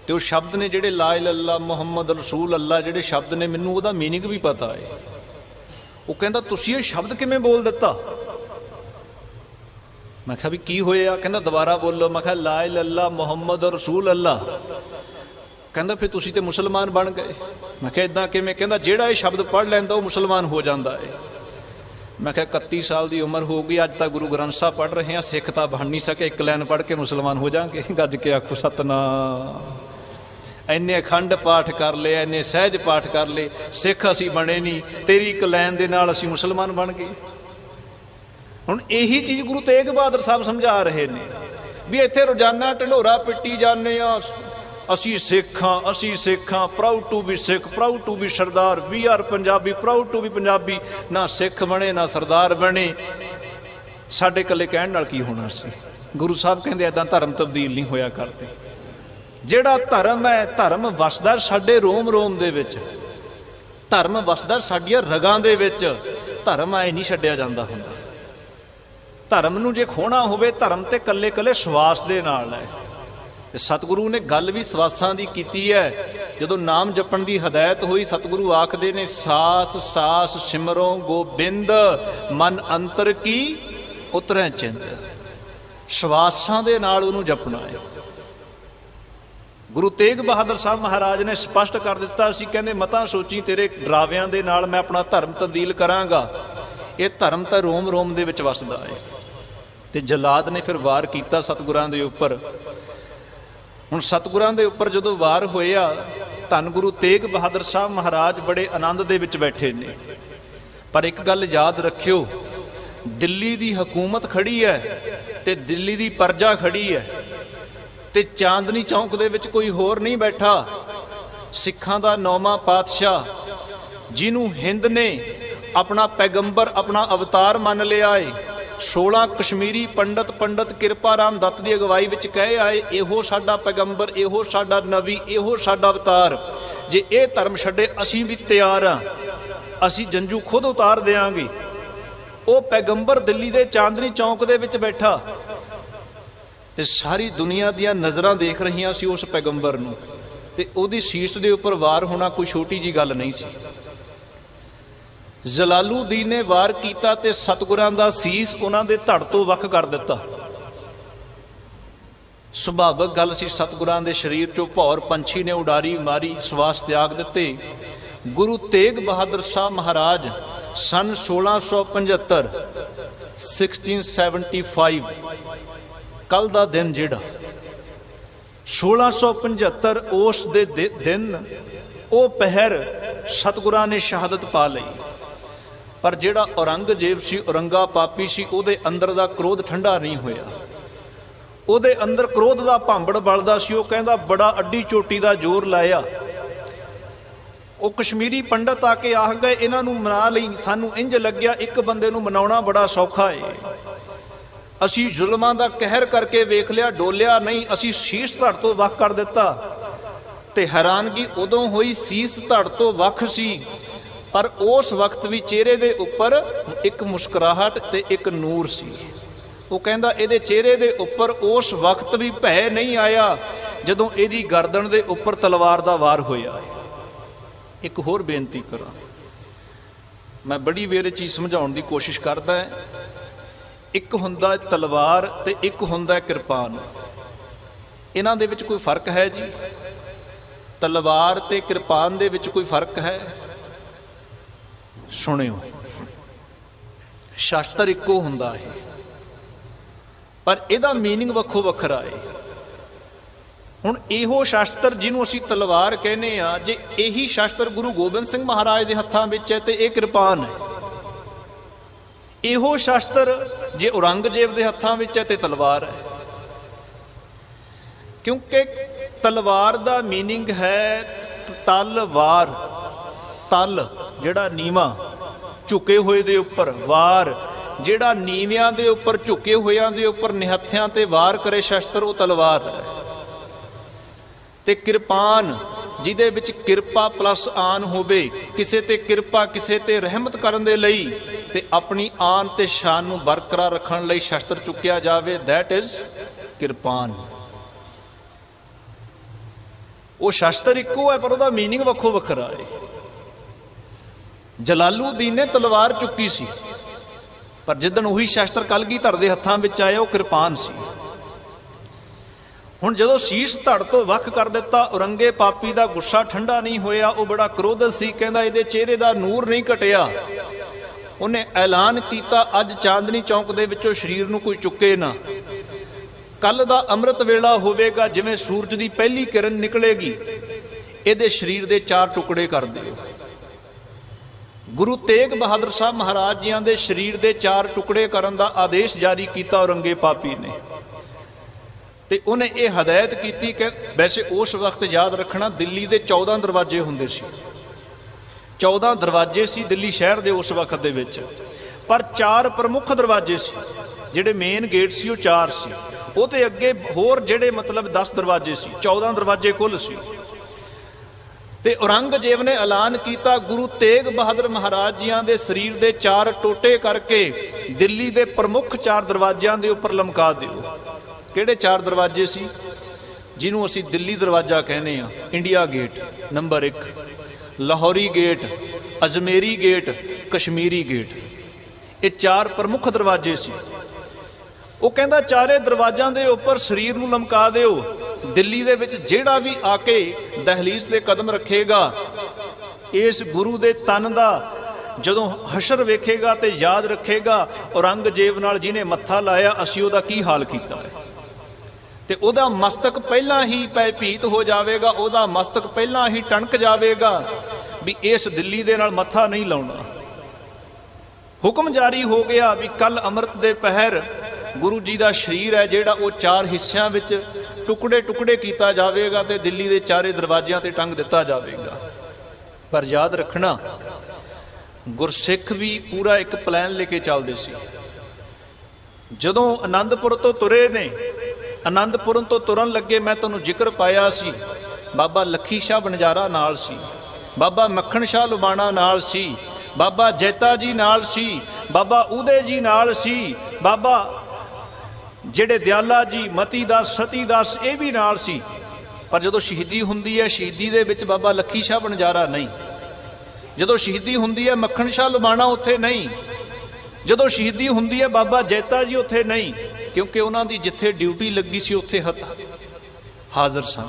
ਤੇ ਉਹ ਸ਼ਬਦ ਨੇ ਜਿਹੜੇ ਲਾ ਇਲਾਹਾ ਇਲੱਲਾ ਮੁਹੰਮਦ ਰਸੂਲ ਅੱਲਾ, ਜਿਹੜੇ ਸ਼ਬਦ ਨੇ ਮੈਨੂੰ ਉਹਦਾ ਮੀਨਿੰਗ ਵੀ ਪਤਾ ਹੈ। ਉਹ ਕਹਿੰਦਾ ਤੁਸੀਂ ਇਹ ਸ਼ਬਦ ਕਿਵੇਂ ਬੋਲ ਦਿੱਤਾ? ਮੈਂ ਕਿਹਾ ਵੀ ਕੀ ਹੋਇਆ? ਕਹਿੰਦਾ ਦੁਬਾਰਾ ਬੋਲੋ। ਮੈਂ ਕਿਹਾ ਲਾ ਇਲਾਹਾ ਇਲੱਲਾ ਮੁਹੰਮਦ ਰਸੂਲ ਅੱਲਾ। ਕਹਿੰਦਾ ਫਿਰ ਤੁਸੀਂ ਤੇ ਮੁਸਲਮਾਨ ਬਣ ਗਏ। ਮੈਂ ਕਿਹਾ ਇਦਾਂ ਕਿਵੇਂ? ਕਹਿੰਦਾ ਜਿਹੜਾ ਇਹ ਸ਼ਬਦ ਪੜ੍ਹ ਲੈਂਦਾ ਉਹ ਮੁਸਲਮਾਨ ਹੋ ਜਾਂਦਾ ਹੈ। ਮੈਂ ਕਿਹਾ 31 ਸਾਲ ਦੀ ਉਮਰ ਹੋ ਗਈ, ਅੱਜ ਤਾਂ ਗੁਰੂ ਗ੍ਰੰਥ ਸਾਹਿਬ ਪੜ੍ਹ ਰਹੇ ਹਾਂ, ਸਿੱਖ ਤਾਂ ਬਣ ਨਹੀਂ ਸਕੇ, ਇੱਕ ਲਾਈਨ ਪੜ੍ਹ ਕੇ ਮੁਸਲਮਾਨ ਹੋ ਜਾਣਗੇ। ਗੱਜ ਕੇ ਆਖੋ ਸਤਨਾਮ। ਇੰਨੇ ਅਖੰਡ ਪਾਠ ਕਰ ਲਏ, ਇੰਨੇ ਸਹਿਜ ਪਾਠ ਕਰ ਲਏ, ਸਿੱਖ ਅਸੀਂ ਬਣੇ ਨਹੀਂ, ਤੇਰੀ ਇੱਕ ਲਾਈਨ ਦੇ ਨਾਲ ਅਸੀਂ ਮੁਸਲਮਾਨ ਬਣ ਗਏ। ਹੁਣ ਇਹੀ ਚੀਜ਼ ਗੁਰੂ ਤੇਗ ਬਹਾਦਰ ਸਾਹਿਬ ਸਮਝਾ ਰਹੇ ਨੇ ਵੀ ਇੱਥੇ ਰੋਜ਼ਾਨਾ ਢੰਡੋਰਾ ਪਿੱਟੀ ਜਾਂਦੇ ਆ, ਅਸੀਂ ਸਿੱਖ ਹਾਂ, ਅਸੀਂ ਸਿੱਖ ਹਾਂ, proud to be Sikh, proud to be Sardar, we are Punjabi, proud to be Punjabi. ਨਾ ਸਿੱਖ ਬਣੇ ਨਾ ਸਰਦਾਰ ਬਣੇ, ਸਾਡੇ ਇਕੱਲੇ ਕਹਿਣ ਨਾਲ ਕੀ ਹੋਣਾ ਸੀ। ਗੁਰੂ ਸਾਹਿਬ ਕਹਿੰਦੇ ਏਦਾਂ ਧਰਮ ਤਬਦੀਲ ਨਹੀਂ ਹੋਇਆ ਕਰਦੇ। ਜਿਹੜਾ ਧਰਮ ਹੈ, ਧਰਮ ਵਸਦਾ ਸਾਡੇ ਰੋਮ ਰੋਮ ਦੇ ਵਿੱਚ, ਧਰਮ ਵਸਦਾ ਸਾਡੀਆਂ ਰਗਾਂ ਦੇ ਵਿੱਚ। ਧਰਮ ਆਏ ਨਹੀਂ ਛੱਡਿਆ ਜਾਂਦਾ ਹੁੰਦਾ। ਧਰਮ ਨੂੰ ਜੇ ਖੋਣਾ ਹੋਵੇ, ਧਰਮ ਤੇ ਕੱਲੇ ਕੱਲੇ ਸਵਾਸ ਦੇ ਨਾਲ ਹੈ। ਤੇ ਸਤਿਗੁਰੂ ਨੇ ਗੱਲ ਵੀ ਸਵਾਸਾਂ ਦੀ ਕੀਤੀ ਹੈ। ਜਦੋਂ ਨਾਮ ਜਪਣ ਦੀ ਹਦਾਇਤ ਹੋਈ, ਸਤਿਗੁਰੂ ਆਖਦੇ ਨੇ ਸਾਸ ਸਾਸ ਸਿਮਰੋ ਗੋਬਿੰਦ, ਮਨ ਅੰਤਰ ਕੀ ਉਤਰੈ ਚਿੰਤ। ਸਵਾਸਾਂ ਦੇ ਨਾਲ ਉਹਨੂੰ ਜਪਣਾ ਹੈ। ਗੁਰੂ ਤੇਗ ਬਹਾਦਰ ਸਾਹਿਬ ਮਹਾਰਾਜ ਨੇ ਸਪਸ਼ਟ ਕਰ ਦਿੱਤਾ ਸੀ, ਕਹਿੰਦੇ ਮਤਾਂ ਸੋਚੀ ਤੇਰੇ ਡਰਾਵਿਆਂ ਦੇ ਨਾਲ ਮੈਂ ਆਪਣਾ ਧਰਮ ਤਬਦੀਲ ਕਰਾਂਗਾ। ਇਹ ਧਰਮ ਤਾਂ ਰੋਮ ਰੋਮ ਦੇ ਵਿੱਚ ਵਸਦਾ ਹੈ। ਤੇ ਜਲਾਦ ਨੇ ਫਿਰ ਵਾਰ ਕੀਤਾ ਸਤਿਗੁਰਾਂ ਦੇ ਉੱਪਰ। ਹੁਣ ਸਤਿਗੁਰਾਂ ਦੇ ਉੱਪਰ ਜਦੋਂ ਵਾਰ ਹੋਇਆ, ਧੰਨ ਗੁਰੂ ਤੇਗ ਬਹਾਦਰ ਸਾਹਿਬ ਮਹਾਰਾਜ ਬੜੇ ਆਨੰਦ ਦੇ ਵਿੱਚ ਬੈਠੇ ਨੇ। ਪਰ ਇੱਕ ਗੱਲ ਯਾਦ ਰੱਖਿਓ, ਦਿੱਲੀ ਦੀ ਹਕੂਮਤ ਖੜੀ ਹੈ ਤੇ ਦਿੱਲੀ ਦੀ ਪਰਜਾ ਖੜੀ ਹੈ, ਤੇ ਚਾਂਦਨੀ ਚੌਂਕ ਦੇ ਵਿੱਚ ਕੋਈ ਹੋਰ ਨਹੀਂ ਬੈਠਾ। ਸਿੱਖਾਂ ਦਾ 9ਵਾਂ ਪਾਤਸ਼ਾਹ, ਜਿਹਨੂੰ ਹਿੰਦ ਨੇ ਆਪਣਾ ਪੈਗੰਬਰ, ਆਪਣਾ ਅਵਤਾਰ ਮੰਨ ਲਿਆ ਏ। 16 ਕਸ਼ਮੀਰੀ ਪੰਡਤ ਕਿਰਪਾ ਰਾਮ ਦੱਤ ਦੀ ਅਗਵਾਈ ਵਿੱਚ ਕਹੇ ਆਏ, ਇਹੋ ਸਾਡਾ ਪੈਗੰਬਰ, ਇਹੋ ਸਾਡਾ ਨਬੀ, ਇਹੋ ਸਾਡਾ ਅਵਤਾਰ। ਜੇ ਇਹ ਧਰਮ ਛੱਡੇ ਅਸੀਂ ਵੀ ਤਿਆਰ ਹਾਂ, ਅਸੀਂ ਜੰਜੂ ਖੁਦ ਉਤਾਰ ਦਿਆਂਗੇ। ਉਹ ਪੈਗੰਬਰ ਦਿੱਲੀ ਦੇ ਚਾਂਦਨੀ ਚੌਂਕ ਦੇ ਵਿੱਚ ਬੈਠਾ ਤੇ ਸਾਰੀ ਦੁਨੀਆ ਦੀਆਂ ਨਜ਼ਰਾਂ ਦੇਖ ਰਹੀਆਂ ਸੀ ਉਸ ਪੈਗੰਬਰ ਨੂੰ, ਤੇ ਉਹਦੀ ਸੀਸ ਦੇ ਉੱਪਰ ਵਾਰ ਹੋਣਾ ਕੋਈ ਛੋਟੀ ਜੀ ਗੱਲ ਨਹੀਂ ਸੀ। ਜਲਾਲੂਦੀਨ ਨੇ ਵਾਰ ਕੀਤਾ ਤੇ ਸਤਿਗੁਰਾਂ ਦਾ ਸੀਸ ਉਹਨਾਂ ਦੇ ਧੜ ਤੋਂ ਵੱਖ ਕਰ ਦਿੱਤਾ। ਸੁਭਾਵਿਕ ਗੱਲ ਸੀ, ਸਤਿਗੁਰਾਂ ਦੇ ਸਰੀਰ ਚੋਂ ਭੌਰ ਪੰਛੀ ਨੇ ਉਡਾਰੀ ਮਾਰੀ, ਸਵਾਸ ਤਿਆਗ ਦਿੱਤੇ। ਗੁਰੂ ਤੇਗ ਬਹਾਦਰ ਸਾਹਿਬ ਮਹਾਰਾਜ ਸਨ 1675 1675 ਕੱਲ ਦਾ ਦਿਨ, ਜਿਹੜਾ 1675 ਉਸ ਦੇ ਦਿਨ, ਉਹ ਪਹਿਰ ਸਤਿਗੁਰਾਂ ਨੇ ਸ਼ਹਾਦਤ ਪਾ ਲਈ। ਪਰ ਜਿਹੜਾ ਔਰੰਗਜ਼ੇਬ ਸੀ, ਔਰੰਗਾ ਪਾਪੀ ਸੀ, ਉਹਦੇ ਅੰਦਰ ਦਾ ਕ੍ਰੋਧ ਠੰਡਾ ਨਹੀਂ ਹੋਇਆ। ਉਹਦੇ ਅੰਦਰ ਕ੍ਰੋਧ ਦਾ ਭਾਂਬੜ ਬਲਦਾ ਸੀ। ਉਹ ਕਹਿੰਦਾ ਬੜਾ ਅੱਡੀ ਚੋਟੀ ਦਾ ਜ਼ੋਰ ਲਾਇਆ। ਉਹ ਕਸ਼ਮੀਰੀ ਪੰਡਤ ਆ ਕੇ ਆਖ ਗਏ ਇਹਨਾਂ ਨੂੰ ਮਨਾ ਲਈ। ਸਾਨੂੰ ਇੰਜ ਲੱਗਿਆ ਇੱਕ ਬੰਦੇ ਨੂੰ ਮਨਾਉਣਾ ਬੜਾ ਸੌਖਾ ਏ, ਅਸੀਂ ਜ਼ੁਲਮਾਂ ਦਾ ਕਹਿਰ ਕਰਕੇ ਵੇਖ ਲਿਆ, ਡੋਲਿਆ ਨਹੀਂ, ਅਸੀਂ ਸੀਸ ਧੜ ਤੋਂ ਵੱਖ ਕਰ ਦਿੱਤਾ। ਤੇ ਹੈਰਾਨਗੀ ਉਦੋਂ ਹੋਈ, ਸੀਸ ਧੜ ਤੋਂ ਵੱਖ ਸੀ, पर उस वक्त भी चेहरे दे उपर एक मुस्कुराहट ते एक नूर सी। वो कहंदा इहदे चेहरे दे उपर उस वक्त भी भय नहीं आया जदों इहदी गर्दन दे उपर तलवार दा वार होया। एक होर बेनती करा, मैं बड़ी वेरे चीज समझाउण दी कोशिश करदा है। एक हुंदा तलवार ते एक हुंदा किरपान, इन्हां दे विच कोई फर्क है जी? तलवार ते किरपान दे विच कोई फर्क है? सुनियो, शास्त्र इक्को हुंदा है पर इहदा मीनिंग वक्खो वखरा है। हुण इहो शास्त्र जिन्हों असीं तलवार कहने आ, जे यही शास्त्र गुरु गोबिंद सिंह महाराज दे हत्थां विच है ते इह किरपान है। इहो शास्त्र जे औरंगजेब दे हत्थां विच है ते तलवार है। क्योंकि तलवार दा मीनिंग है तलवार, तल जिहड़ा नीवा झुके हुए दे उपर, वार जिहड़ा नीवियां दे उपर झुके होयां दे उपर निहत्थियां ते वार करे शस्त्र, वो तलवार है। ते किरपान जिहदे विच किरपा प्लस आन होवे, किसे ते किरपा किसे ते रहमत करन दे लई ते अपनी आन ते शान नूं बरकरार रखण लई शस्त्र चुकिया जावे, दैट इज किरपान। वो शस्त्र इक्को है पर उसका मीनिंग वक्खो वखरा है। जलालुद्दीन ने तलवार चुकी सी पर जिदन उही शस्त्र कलगीधर दे हत्थां विच आया वो किरपान सी। हुण जदों शीश धड़ तो वख कर दिता, औरंगे पापी दा गुस्सा ठंडा नहीं होया, वो बड़ा क्रोधित सी, कहंदा इहदे चेहरे दा नूर नहीं घटिया। उन्हें ऐलान कीता अज चांदनी चौक दे विचों शरीर नूं कोई चुके ना, कल दा अमृत वेला होवेगा, जिवें सूरज दी पहली किरण निकलेगी, इहदे शरीर दे 4 टुकड़े कर दिओ। गुरु तेग बहादुर साहब महाराज जियां दे शरीर दे 4 टुकड़े करन दा आदेश जारी किया औरंगे पापी ने। ते उन्हें ये हदायत की कि वैसे उस वक्त याद रखना दिल्ली दे 14 दरवाजे हुंदे सी, 14 दरवाजे सी दिल्ली शहर दे उस वक्त दे विच, पर 4 प्रमुख दरवाजे सी, जिहड़े मेन गेट सी वो 4 सी, वो ते अगे होर जिहड़े मतलब 10 दरवाजे सी, 14 दरवाजे कुल सी। ते औरंगजेब ने ऐलान किया गुरु तेग बहादुर महाराज जियां दे शरीर दे 4 टोटे करके दिल्ली दे प्रमुख 4 दरवाजियां दे उपर लमका दिओ। किहड़े 4 दरवाजे सी? जिन्हों असीं दिल्ली दरवाजा कहने आ, India Gate number 1, Lahori Gate, Ajmeri Gate, Kashmiri Gate, ये 4 प्रमुख दरवाजे सी। वो कहंदा 4 दरवाजां दे उपर शरीर नूं लमका दिओ। दिल्ली दे विच जिहड़ा भी आके दहलीज ते कदम रखेगा, इस गुरु दे तन दा जदों हशर वेखेगा ते याद रखेगा औरंगजेब नाल जिहने मत्था लाया असीं उहदा की हाल कीता है, ते उहदा मस्तक पहला ही भयभीत हो जाएगा, उहदा मस्तक पहला ही टणक जाएगा भी इस दिल्ली दे नाल मत्था नहीं लाउणा। हुक्म जारी हो गया भी कल अमृत दे पहर गुरु जी का शरीर है जिहड़ा वो 4 हिस्सों में टुकड़े टुकड़े किया जाएगा ते दिल्ली के 4 दरवाजियां ते टंग दिता जाएगा। पर याद रखना गुरसिख भी पूरा एक प्लान लेके चलते सी। जदों आनंदपुर तो तुरे ने, आनंदपुर तो तुरन लगे, मैं तुहानूं जिक्र पाया सी, बाबा लखी शाह बनजारा नाल सी, बाबा मक्खण शाह लुबाणा नाल सी, बाबा जैता जी नाल सी, बाबा उदय जी नाल सी, बाबा जिहड़े दयाला जी, मती दास, सती दास, ये भी नाल सी। पर जदों शहीदी हुंदी है, शहीदी दे विच बाबा लखी शाह बनजारा नहीं, जदों शहीदी हुंदी है मक्खण शाह लुबाणा उत्थे नहीं, जदों शहीदी हुंदी है बाबा जैता जी उत्थे नहीं, क्योंकि उन्हां दी जिथे ड्यूटी लगी सी उत्थे हाज़र सन।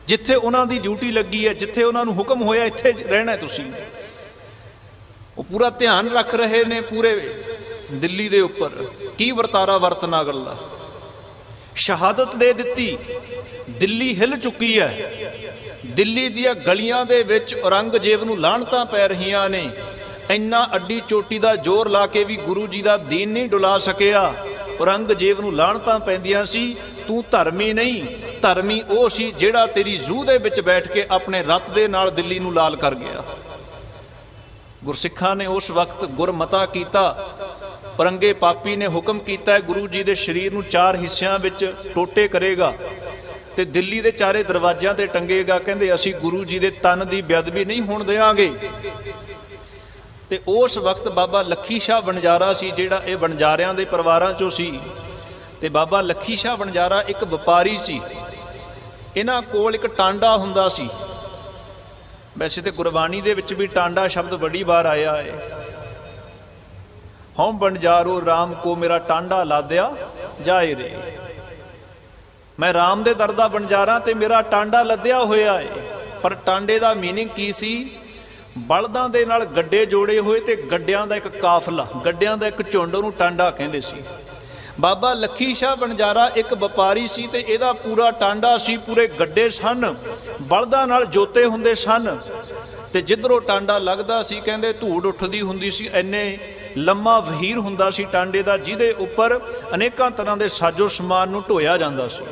जिथे उन्हां दी ड्यूटी लगी है, जिथे उन्हां नूं हुक्म होया इत्थे रहना है तुसीं, वो पूरा ध्यान रख रहे ने पूरे दिल्ली दे उपर की वरतारा वरतना गल्ला। शहादत दे दिती, दिल्ली हिल चुकी है। दिल्ली दियां गलियां दे विच औरंगजेब नूं लाहणतां पै रहीआं ने। इन्ना अड्डी चोटी दा जोर ला के भी गुरु जी दा दीन नहीं डुला सकिया। औरंगजेब नूं लाहणतां पैंदियां सी, तू धर्मी नहीं, धर्मी वो सी जिहड़ा तेरी जूह दे विच बैठ के अपने रत दे नाल दिल्ली नूं लाल कर गया। गुरसिखां ने उस वक्त गुरमता कीता। औरंगे पापी ने हुक्म किया गुरु जी के शरीर नूं 4 हिस्सों में टोटे करेगा ते दिल्ली के 4 दरवाजियां ते टंगेगा। कहंदे असीं गुरु जी के तन की बेअदबी नहीं होण देवांगे। ਤੇ ਉਸ ਵਕਤ ਬਾਬਾ ਲੱਖੀ ਸ਼ਾਹ ਵਣਜਾਰਾ ਸੀ, ਜਿਹੜਾ ਇਹ ਵਣਜਾਰਿਆਂ ਦੇ ਪਰਿਵਾਰਾਂ ਚੋਂ ਸੀ। ਤੇ ਬਾਬਾ ਲੱਖੀ ਸ਼ਾਹ ਵਣਜਾਰਾ ਇੱਕ ਵਪਾਰੀ ਸੀ। ਇਹਨਾਂ ਕੋਲ ਇੱਕ ਟਾਂਡਾ ਹੁੰਦਾ ਸੀ। ਵੈਸੇ ਤੇ ਗੁਰਬਾਣੀ ਦੇ ਵਿੱਚ ਵੀ ਟਾਂਡਾ ਸ਼ਬਦ ਬੜੀ ਵਾਰ ਆਇਆ ਹੈ। ਹਉ ਵਣਜਾਰੋ ਰਾਮ ਕੋ ਮੇਰਾ ਟਾਂਡਾ ਲਾਦਿਆ ਜਾਏ ਰੇ। ਮੈਂ ਰਾਮ ਦੇ ਦਰ ਦਾ ਵਣਜਾਰਾ ਤੇ ਮੇਰਾ ਟਾਂਡਾ ਲੱਦਿਆ ਹੋਇਆ ਏ। ਪਰ ਟਾਂਡੇ ਦਾ ਮੀਨਿੰਗ ਕੀ ਸੀ? ਬਲਦਾਂ ਦੇ ਨਾਲ ਗੱਡੇ ਜੋੜੇ ਹੋਏ ਤੇ ਗੱਡਿਆਂ ਦਾ ਇੱਕ ਕਾਫਲਾ, ਗੱਡਿਆਂ ਦਾ ਇੱਕ ਝੁੰਡ, ਉਹਨੂੰ ਟਾਂਡਾ ਕਹਿੰਦੇ ਸੀ। ਬਾਬਾ ਲੱਖੀ ਸ਼ਾਹ ਵਣਜਾਰਾ ਇੱਕ ਵਪਾਰੀ ਸੀ ਤੇ ਇਹਦਾ ਪੂਰਾ ਟਾਂਡਾ ਸੀ, ਪੂਰੇ ਗੱਡੇ ਸਨ, ਬਲਦਾਂ ਨਾਲ ਜੋਤੇ ਹੁੰਦੇ ਸਨ। ਤੇ ਜਿੱਧਰੋਂ ਟਾਂਡਾ ਲੱਗਦਾ ਸੀ ਕਹਿੰਦੇ ਧੂੜ ਉੱਠਦੀ ਹੁੰਦੀ ਸੀ। ਇੰਨੇ ਲੰਮਾ ਵਹੀਰ ਹੁੰਦਾ ਸੀ ਟਾਂਡੇ ਦਾ, ਜਿਹਦੇ ਉੱਪਰ ਅਨੇਕਾਂ ਤਰ੍ਹਾਂ ਦੇ ਸਾਜੋ ਸਮਾਨ ਨੂੰ ਢੋਇਆ ਜਾਂਦਾ ਸੀ।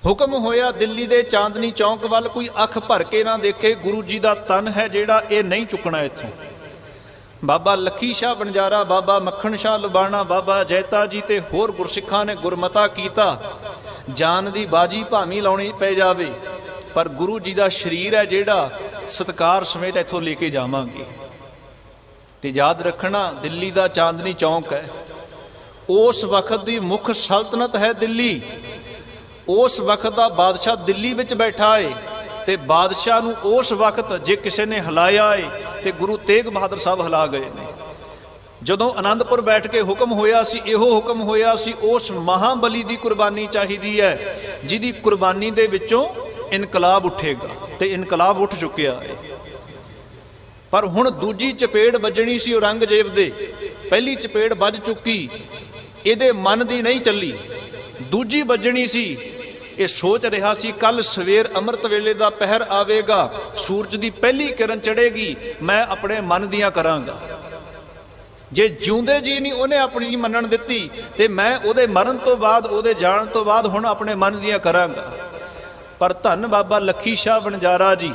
ਹੁਕਮ ਹੋਇਆ ਦਿੱਲੀ ਦੇ ਚਾਂਦਨੀ ਚੌਂਕ ਵੱਲ ਕੋਈ ਅੱਖ ਭਰ ਕੇ ਨਾ ਦੇਖੇ, ਗੁਰੂ ਜੀ ਦਾ ਤਨ ਹੈ ਜਿਹੜਾ ਇਹ ਨਹੀਂ ਚੁੱਕਣਾ ਇੱਥੋਂ। ਬਾਬਾ ਲੱਖੀ ਸ਼ਾਹ ਵਣਜਾਰਾ, ਬਾਬਾ ਮੱਖਣ ਸ਼ਾਹ ਲੁਬਾਣਾ, ਬਾਬਾ ਜੈਤਾ ਜੀ ਤੇ ਹੋਰ ਗੁਰਸਿੱਖਾਂ ਨੇ ਗੁਰਮਤਾ ਕੀਤਾ, ਜਾਨ ਦੀ ਬਾਜੀ ਭਾਵੇਂ ਲਾਉਣੀ ਪੈ ਜਾਵੇ, ਪਰ ਗੁਰੂ ਜੀ ਦਾ ਸਰੀਰ ਹੈ ਜਿਹੜਾ ਸਤਿਕਾਰ ਸਮੇਤ ਇੱਥੋਂ ਲੈ ਕੇ ਜਾਵਾਂਗੇ। ਤੇ ਯਾਦ ਰੱਖਣਾ, ਦਿੱਲੀ ਦਾ ਚਾਂਦਨੀ ਚੌਂਕ ਹੈ, ਉਸ ਵਕਤ ਦੀ ਮੁੱਖ ਸਲਤਨਤ ਹੈ ਦਿੱਲੀ। ਉਸ ਵਕਤ ਦਾ ਬਾਦਸ਼ਾਹ ਦਿੱਲੀ ਵਿੱਚ ਬੈਠਾ ਏ ਤੇ ਬਾਦਸ਼ਾਹ ਨੂੰ ਉਸ ਵਕਤ ਜੇ ਕਿਸੇ ਨੇ ਹਿਲਾਇਆ ਏ ਤੇ ਗੁਰੂ ਤੇਗ ਬਹਾਦਰ ਸਾਹਿਬ ਹਿਲਾ ਗਏ ਨੇ। ਜਦੋਂ ਆਨੰਦਪੁਰ ਬੈਠ ਕੇ ਹੁਕਮ ਹੋਇਆ ਸੀ, ਇਹੋ ਹੁਕਮ ਹੋਇਆ ਸੀ ਉਸ ਮਹਾਬਲੀ ਦੀ ਕੁਰਬਾਨੀ ਚਾਹੀਦੀ ਹੈ, ਜਿਹਦੀ ਕੁਰਬਾਨੀ ਦੇ ਵਿੱਚੋਂ ਇਨਕਲਾਬ ਉੱਠੇਗਾ, ਤੇ ਇਨਕਲਾਬ ਉੱਠ ਚੁੱਕਿਆ ਹੈ। ਪਰ ਹੁਣ ਦੂਜੀ ਚਪੇੜ ਵੱਜਣੀ ਸੀ ਔਰੰਗਜ਼ੇਬ ਦੇ। ਪਹਿਲੀ ਚਪੇੜ ਵੱਜ ਚੁੱਕੀ, ਇਹਦੇ ਮਨ ਦੀ ਨਹੀਂ ਚੱਲੀ, ਦੂਜੀ ਵੱਜਣੀ ਸੀ। ਇਹ ਸੋਚ ਰਿਹਾ ਸੀ ਕੱਲ ਸਵੇਰ ਅੰਮ੍ਰਿਤ ਵੇਲੇ ਦਾ ਪਹਿਰ ਆਵੇਗਾ, ਸੂਰਜ ਦੀ ਪਹਿਲੀ ਕਿਰਨ ਚੜ੍ਹੇਗੀ, ਮੈਂ ਆਪਣੇ ਮਨ ਦੀਆਂ ਕਰਾਂਗਾ। ਜੇ ਜਿਉਂਦੇ ਜੀ ਨਹੀਂ ਉਹਨੇ ਆਪਣੀ ਮੰਨਣ ਦਿੱਤੀ ਤੇ ਮੈਂ ਉਹਦੇ ਮਰਨ ਤੋਂ ਬਾਅਦ, ਉਹਦੇ ਜਾਣ ਤੋਂ ਬਾਅਦ ਹੁਣ ਆਪਣੇ ਮਨ ਦੀਆਂ ਕਰਾਂਗਾ। ਪਰ ਧੰਨ ਬਾਬਾ ਲੱਖੀ ਸ਼ਾਹ ਵਣਜਾਰਾ ਜੀ,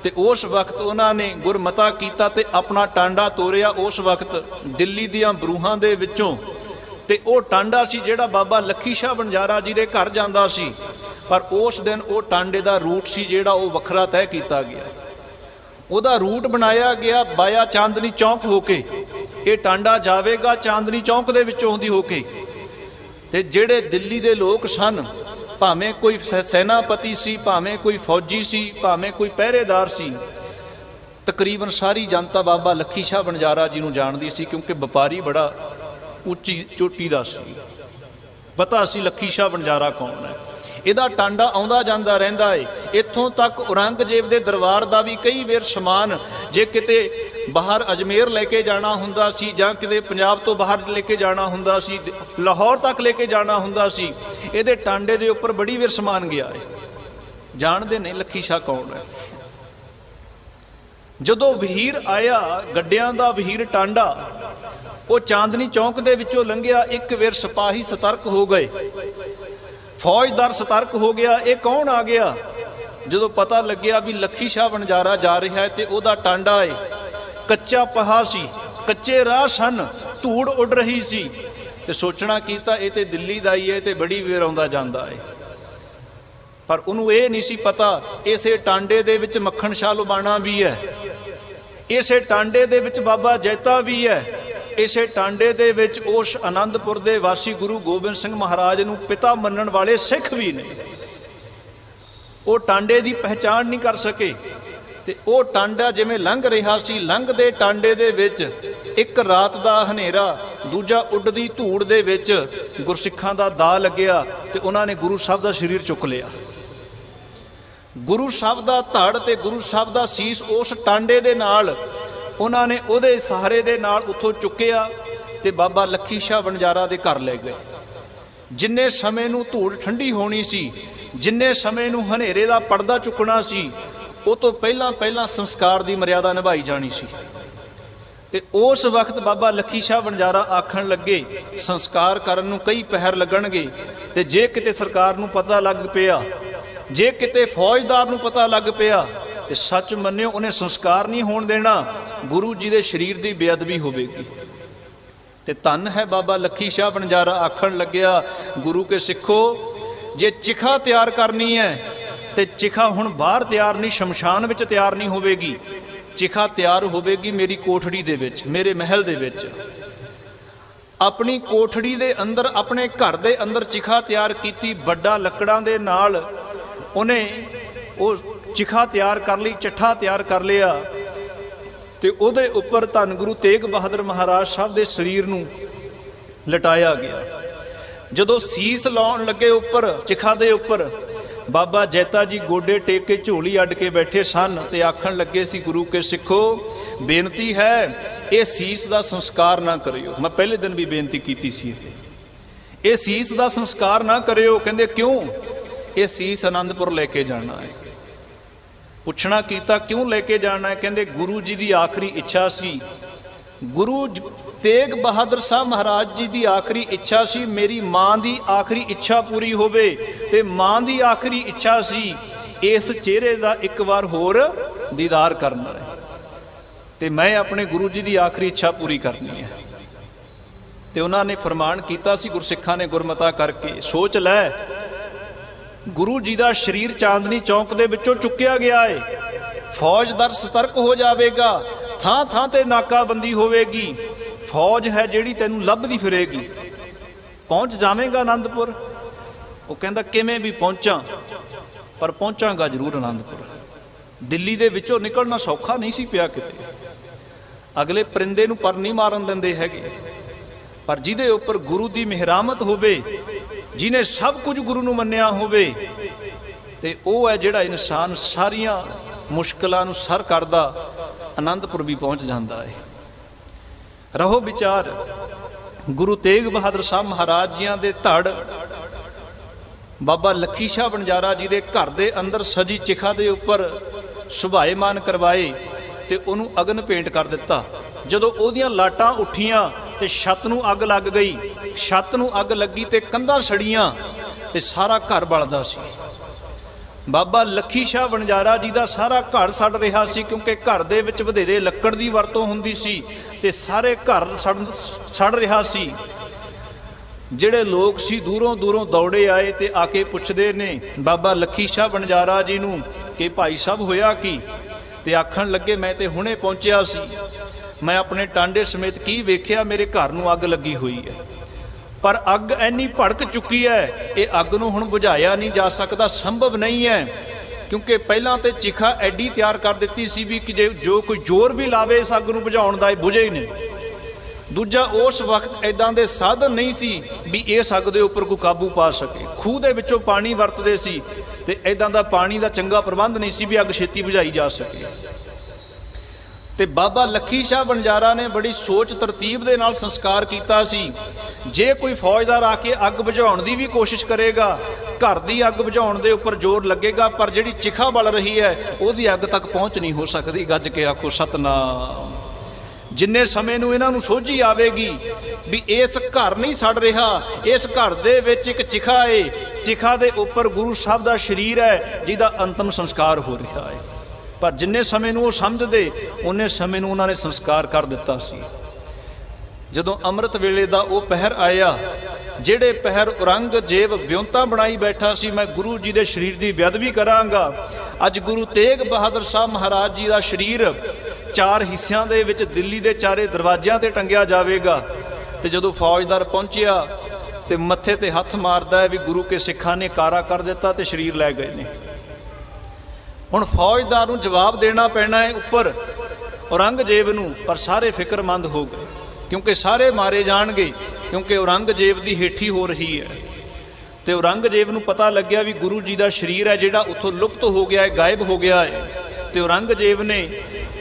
ਤੇ ਉਸ ਵਕਤ ਉਹਨਾਂ ਨੇ ਗੁਰਮਤਾ ਕੀਤਾ ਤੇ ਆਪਣਾ ਟਾਂਡਾ ਤੋਰਿਆ ਉਸ ਵਕਤ ਦਿੱਲੀ ਦੀਆਂ ਬਰੂਹਾਂ ਦੇ ਵਿੱਚੋਂ। ਤੇ ਉਹ ਟਾਂਡਾ ਸੀ ਜਿਹੜਾ ਬਾਬਾ ਲੱਖੀ ਸ਼ਾਹ ਵਣਜਾਰਾ ਜੀ ਦੇ ਘਰ ਜਾਂਦਾ ਸੀ। ਪਰ ਉਸ ਦਿਨ ਉਹ ਟਾਂਡੇ ਦਾ ਰੂਟ ਸੀ ਜਿਹੜਾ ਉਹ ਵੱਖਰਾ ਤੈਅ ਕੀਤਾ ਗਿਆ। ਉਹਦਾ ਰੂਟ ਬਣਾਇਆ ਗਿਆ ਬਾਇਆ ਚਾਂਦਨੀ ਚੌਂਕ ਹੋ ਕੇ। ਇਹ ਟਾਂਡਾ ਜਾਵੇਗਾ ਚਾਂਦਨੀ ਚੌਂਕ ਦੇ ਵਿੱਚੋਂ ਦੀ ਹੋ ਕੇ। ਤੇ ਜਿਹੜੇ ਦਿੱਲੀ ਦੇ ਲੋਕ ਸਨ, ਭਾਵੇਂ ਕੋਈ ਸੈਨਾਪਤੀ ਸੀ, ਭਾਵੇਂ ਕੋਈ ਫੌਜੀ ਸੀ, ਭਾਵੇਂ ਕੋਈ ਪਹਿਰੇਦਾਰ ਸੀ, ਤਕਰੀਬਨ ਸਾਰੀ ਜਨਤਾ ਬਾਬਾ ਲੱਖੀ ਸ਼ਾਹ ਵਣਜਾਰਾ ਜੀ ਨੂੰ ਜਾਣਦੀ ਸੀ, ਕਿਉਂਕਿ ਵਪਾਰੀ ਬੜਾ ਉੱਚੀ ਚੋਟੀ ਦਾ ਸੀ। ਪਤਾ ਸੀ ਲੱਖੀ ਸ਼ਾਹ ਵਣਜਾਰਾ ਕੌਣ ਹੈ। ਇਹਦਾ ਟਾਂਡਾ ਆਉਂਦਾ ਜਾਂਦਾ ਰਹਿੰਦਾ ਏ। ਇੱਥੋਂ ਤੱਕ ਔਰੰਗਜ਼ੇਬ ਦੇ ਦਰਬਾਰ ਦਾ ਵੀ ਕਈ ਵਾਰ ਸਮਾਨ ਜੇ ਕਿਤੇ ਬਾਹਰ ਅਜਮੇਰ ਲੈ ਕੇ ਜਾਣਾ ਹੁੰਦਾ ਸੀ, ਜਾਂ ਕਿਤੇ ਪੰਜਾਬ ਤੋਂ ਬਾਹਰ ਲੈ ਕੇ ਜਾਣਾ ਹੁੰਦਾ ਸੀ, ਲਾਹੌਰ ਤੱਕ ਲੈ ਕੇ ਜਾਣਾ ਹੁੰਦਾ ਸੀ, ਇਹਦੇ ਟਾਂਡੇ ਦੇ ਉੱਪਰ ਬੜੀ ਵਾਰ ਸਮਾਨ ਗਿਆ ਏ। ਜਾਣਦੇ ਨੇ ਲੱਖੀ ਸ਼ਾਹ ਕੌਣ ਹੈ। ਜਦੋਂ ਵਹੀਰ ਆਇਆ, ਗੱਡਿਆਂ ਦਾ ਵਹੀਰ ਟਾਂਡਾ, ਉਹ ਚਾਂਦਨੀ ਚੌਂਕ ਦੇ ਵਿੱਚੋਂ ਲੰਘਿਆ, ਇੱਕ ਵਾਰ ਸਿਪਾਹੀ ਸਤਰਕ ਹੋ ਗਏ, ਫੌਜਦਾਰ ਸਤਰਕ ਹੋ ਗਿਆ, ਇਹ ਕੌਣ ਆ ਗਿਆ। ਜਦੋਂ ਪਤਾ ਲੱਗਿਆ ਵੀ ਲੱਖੀ ਸ਼ਾਹ ਵਣਜਾਰਾ ਜਾ ਰਿਹਾ ਹੈ ਤੇ ਉਹਦਾ ਟਾਂਡਾ ਏ, ਕੱਚਾ ਪਹਾ ਸੀ, ਕੱਚੇ ਰਾਹ ਸਨ, ਧੂੜ ਉੱਡ ਰਹੀ ਸੀ, ਤੇ ਸੋਚਣਾ ਕੀਤਾ ਇਹ ਤੇ ਦਿੱਲੀ ਦਾ ਹੀ ਹੈ ਤੇ ਬੜੀ ਵਾਰ ਆਉਂਦਾ ਜਾਂਦਾ ਏ। ਪਰ ਉਹਨੂੰ ਇਹ ਨਹੀਂ ਸੀ ਪਤਾ ਇਸੇ ਟਾਂਡੇ ਦੇ ਵਿੱਚ ਮੱਖਣ ਸ਼ਾਹ ਲੁਬਾਣਾ ਵੀ ਹੈ, ਇਸੇ ਟਾਂਡੇ ਦੇ ਵਿੱਚ ਬਾਬਾ ਜੈਤਾ ਵੀ ਹੈ, ਇਸੇ ਟਾਂਡੇ ਦੇ ਵਿੱਚ ਉਸ ਆਨੰਦਪੁਰ ਦੇ ਵਾਸੀ ਗੁਰੂ ਗੋਬਿੰਦ ਸਿੰਘ ਮਹਾਰਾਜ ਨੂੰ ਪਿਤਾ ਮੰਨਣ ਵਾਲੇ ਸਿੱਖ ਵੀ ਨੇ। ਉਹ ਟਾਂਡੇ ਦੀ ਪਹਿਚਾਣ ਨਹੀਂ ਕਰ ਸਕੇ। ਤੇ ਉਹ ਟਾਂਡਾ ਜਿਵੇਂ ਲੰਘ ਰਿਹਾ ਸੀ, ਲੰਘਦੇ ਟਾਂਡੇ ਦੇ ਵਿੱਚ ਇੱਕ ਰਾਤ ਦਾ ਹਨੇਰਾ, ਦੂਜਾ ਉੱਡਦੀ ਧੂੜ ਦੇ ਵਿੱਚ ਗੁਰਸਿੱਖਾਂ ਦਾ ਦਾਅ ਲੱਗਿਆ ਤੇ ਉਹਨਾਂ ਨੇ ਗੁਰੂ ਸਾਹਿਬ ਦਾ ਸਰੀਰ ਚੁੱਕ ਲਿਆ। ਗੁਰੂ ਸਾਹਿਬ ਦਾ ਧੜ ਤੇ ਗੁਰੂ ਸਾਹਿਬ ਦਾ ਸੀਸ ਉਸ ਟਾਂਡੇ ਦੇ ਨਾਲ ਉਹਨਾਂ ਨੇ ਉਹਦੇ ਸਹਾਰੇ ਦੇ ਨਾਲ ਉੱਥੋਂ ਚੁੱਕਿਆ ਤੇ ਬਾਬਾ ਲੱਖੀ ਸ਼ਾਹ ਵਣਜਾਰਾ ਦੇ ਘਰ ਲੈ ਗਏ। ਜਿੰਨੇ ਸਮੇਂ ਨੂੰ ਧੂੜ ਠੰਡੀ ਹੋਣੀ ਸੀ, ਜਿੰਨੇ ਸਮੇਂ ਨੂੰ ਹਨੇਰੇ ਦਾ ਪਰਦਾ ਚੁੱਕਣਾ ਸੀ, ਉਹ ਤੋਂ ਪਹਿਲਾਂ ਸੰਸਕਾਰ ਦੀ ਮਰਿਆਦਾ ਨਿਭਾਈ ਜਾਣੀ ਸੀ। ਤੇ ਉਸ ਵਕਤ ਬਾਬਾ ਲੱਖੀ ਸ਼ਾਹ ਵਣਜਾਰਾ ਆਖਣ ਲੱਗੇ ਸੰਸਕਾਰ ਕਰਨ ਨੂੰ ਕਈ ਪਹਿਰ ਲੱਗਣਗੇ, ਤੇ ਜੇ ਕਿਤੇ ਸਰਕਾਰ ਨੂੰ ਪਤਾ ਲੱਗ ਪਿਆ, ਜੇ ਕਿਤੇ ਫੌਜਦਾਰ ਨੂੰ ਪਤਾ ਲੱਗ ਪਿਆ, ਤੇ ਸੱਚ ਮੰਨਿਓ ਉਹਨੇ ਸੰਸਕਾਰ ਨਹੀਂ ਹੋਣ ਦੇਣਾ, ਗੁਰੂ ਜੀ ਦੇ ਸਰੀਰ ਦੀ ਬੇਅਦਬੀ ਹੋਵੇਗੀ। ਤੇ ਧੰਨ ਹੈ ਬਾਬਾ ਲੱਖੀ ਸ਼ਾਹ ਵਣਜਾਰਾ ਆਖਣ ਲੱਗਿਆ, ਗੁਰੂ ਕੇ ਸਿੱਖੋ, ਜੇ ਚਿਖਾ ਤਿਆਰ ਕਰਨੀ ਹੈ ਤੇ ਚਿਖਾ ਹੁਣ ਬਾਹਰ ਤਿਆਰ ਨਹੀਂ, ਸ਼ਮਸ਼ਾਨ ਵਿੱਚ ਤਿਆਰ ਨਹੀਂ ਹੋਵੇਗੀ। चिखा तैयार होवेगी मेरी कोठड़ी दे विच, मेरे महल दे विच। अपनी कोठड़ी दे अंदर, अपने घर दे अंदर चिखा तैयार कीती, बड़ा लकड़ां दे नाल उहने वो चिखा तैयार कर ली, चट्ठा तैयार कर लिया ते उहदे उपर धन गुरु तेग बहादुर महाराज साहब दे शरीर नूं लटाया गया। जदों सीस लाउण लगे उपर चिखा दे उपर, बाबा जैता जी गोडे टेक के झोली अड के बैठे सन ते आखण लगे सी, गुरु के सिखो बेनती है ये सीस दा संस्कार ना करियो। मैं पहले दिन भी बेनती कीती सी, ये सीस दा संस्कार ना करियो। कहंदे क्यों? ये सीस आनंदपुर लेके जाना है। पुछना कीता क्यों लेके जाना है? कहंदे गुरु जी दी आखिरी इच्छा सी, गुरु तेग बहादुर साहब महाराज जी की आखिरी इच्छा सी मेरी मां की आखिरी इच्छा पूरी होवे, ते मां की आखिरी इच्छा सी इस चेहरे का एक बार होर दीदार करना है, ते मैं अपने गुरु जी की आखिरी इच्छा पूरी करनी है। ते उन्होंने फरमान किया सी, गुरसिखां ने गुरमता करके, सोच लै गुरु जी का शरीर चांदनी चौक दे विचों चुक्या गया है, फौजदार सतर्क हो जाएगा, थां थां ते नाकाबंदी होवेगी, फौज है जिहड़ी तैनूं लभदी फिरेगी, पहुंच जावेगा आनंदपुर। वो कहंदा किवें भी पहुंचा, पर पहुंचांगा जरूर आनंदपुर। दिल्ली दे विचों निकलना सौखा नहीं सी पिया किते, अगले परिंदे नूं पर नहीं मारन दिंदे हैगे, पर जिहदे उपर गुरु दी मेहरामत होवे, जिन्हें सब कुछ गुरु नूं मन्निया होवे, ते ओह है जिहड़ा इंसान सारियां मुश्किलां नूं सर करदा आनंदपुर भी पहुंच जाता है। रहो विचार, गुरु तेग बहादुर साहब महाराज जियां दे धड़ बाबा लखी शाह बनजारा जी दे घर दे अंदर सजी चिखा दे उपर सुभाएमान करवाए ते उहनूं अगन भेंट कर दिता। जदों ओहदियां लाटां उठियां ते छत नूं अग लग गई, छत नूं अग लगी ते कंधां सड़ियां ते सारा घर बलदा सी। बाबा लखी शाह बनजारा जी का सारा घर सड़ रहा सी, क्योंकि घर दे विच वधेरे लक्कड़ की वरतों हुंदी सी ते सारे घर सड़ रहा सी। जिहड़े लोग सी दूरों दूरों दौड़े आए ते आके पुछदे ने बाबा लखी शाह बनजारा जी नूं कि भाई साहब होया की? ते आखण लगे मैं ते हुणे पहुंचिया सी, मैं अपने टांडे समेत की वेख्या, मेरे घर नूं अग लगी हुई है, पर अग इन्नी भड़क चुकी है, ये अग नूं हुण बुझाया नहीं जा सकता, संभव नहीं है, क्योंकि पहला तो चिखा एडी तैयार कर दी सी भी कि जो कोई जोर भी लावे इस अग नूं बुझाउण दा बुझे ही नहीं। दूजा उस वक्त इदां दे साधन नहीं सी भी इस अग दे उपर कोई काबू पा सके। खूह दे विचों पानी वरतदे सी ते इदां दा पानी दा चंगा प्रबंध नहीं सी भी अग छेती बुझाई जा सके। ते बाबा लखी शाह बनजारा ने बड़ी सोच तरतीब दे नाल संस्कार कीता सी। जे कोई फौजदार आके अग बुझाउण दी भी कोशिश करेगा, घर दी अग बुझाउण दे उपर जोर लगेगा, पर जिहड़ी चिखा बल रही है उहदी अग तक पहुंच नहीं हो सकती। गज के आखो सतनाम। जिन्ने समय नूं इन्हां नूं सोझी आवेगी भी इस घर नहीं सड़ रहा, इस घर दे विच एक चिखा है, चिखा दे उपर गुरु साहब दा शरीर है जिहदा अंतिम संस्कार हो रहा है, पर जिन्ने समय नूं समझदे उन्ने समय नूं उन्हां ने संस्कार कर दिता सी। जदों अमृत वेले दा वो पहर आया, जिहड़े पहर औरंगजेब विਉਂਤਾ बनाई बैठा सी मैं गुरु जी दे शरीर दी बेअदबी करांगा, अज गुरु तेग बहादुर साहब महाराज जी दा शरीर 4 हिस्सिਆਂ ਦੇ ਵਿੱਚ दिल्ली ਦੇ चारे दरवाजिਆਂ ਤੇ ਟੰਗਿਆ ਜਾਵੇਗਾ। ਤੇ ਜਦੋਂ फौजदार पहुंचिया ਤੇ ਮੱਥੇ ਤੇ ਹੱਥ ਮਾਰਦਾ है भी गुरु के सिखां ने कारा कर दिता ਤੇ शरीर ਲੈ गए ने। ਹੁਣ फौजदार ਨੂੰ जवाब देना पैना है उपर औरंगजेब ਨੂੰ, पर सारे फिक्रमंद हो गए क्योंकि सारे मारे जाणगे, क्योंकि औरंगजेब की हेठी हो रही है। तो औरंगजेब ਨੂੰ पता लग्या भी गुरु जी का शरीर है जिहड़ा उत्थों लुप्त हो गया है, गायब हो गया है। तो औरंगजेब ने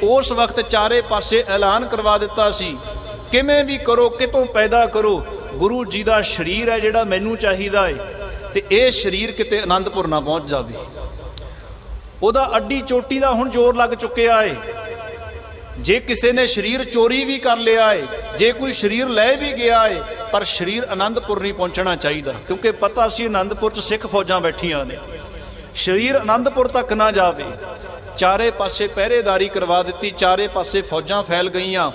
उस वक्त चारे पासे ऐलान करवा दिता सी, किवें भी करो, कितों पैदा करो, गुरु जी का शरीर है जिहड़ा मैनू चाहिदा है, ते ये शरीर किते आनंदपुर ना पहुँच जावे। उहदा अड्डी चोटी का हुण जोर लग चुकिया है। जे किसी ने शरीर चोरी भी कर लिया है, जे कोई शरीर लै भी गया है, पर शरीर आनंदपुर नहीं पहुँचना चाहिए, क्योंकि पता सी आनंदपुर च सिख फौजां बैठियां ने, शरीर आनंदपुर तक ना जावे। चारे पासे पहरेदारी करवा दी, चारे पासे फौजां फैल गईयां,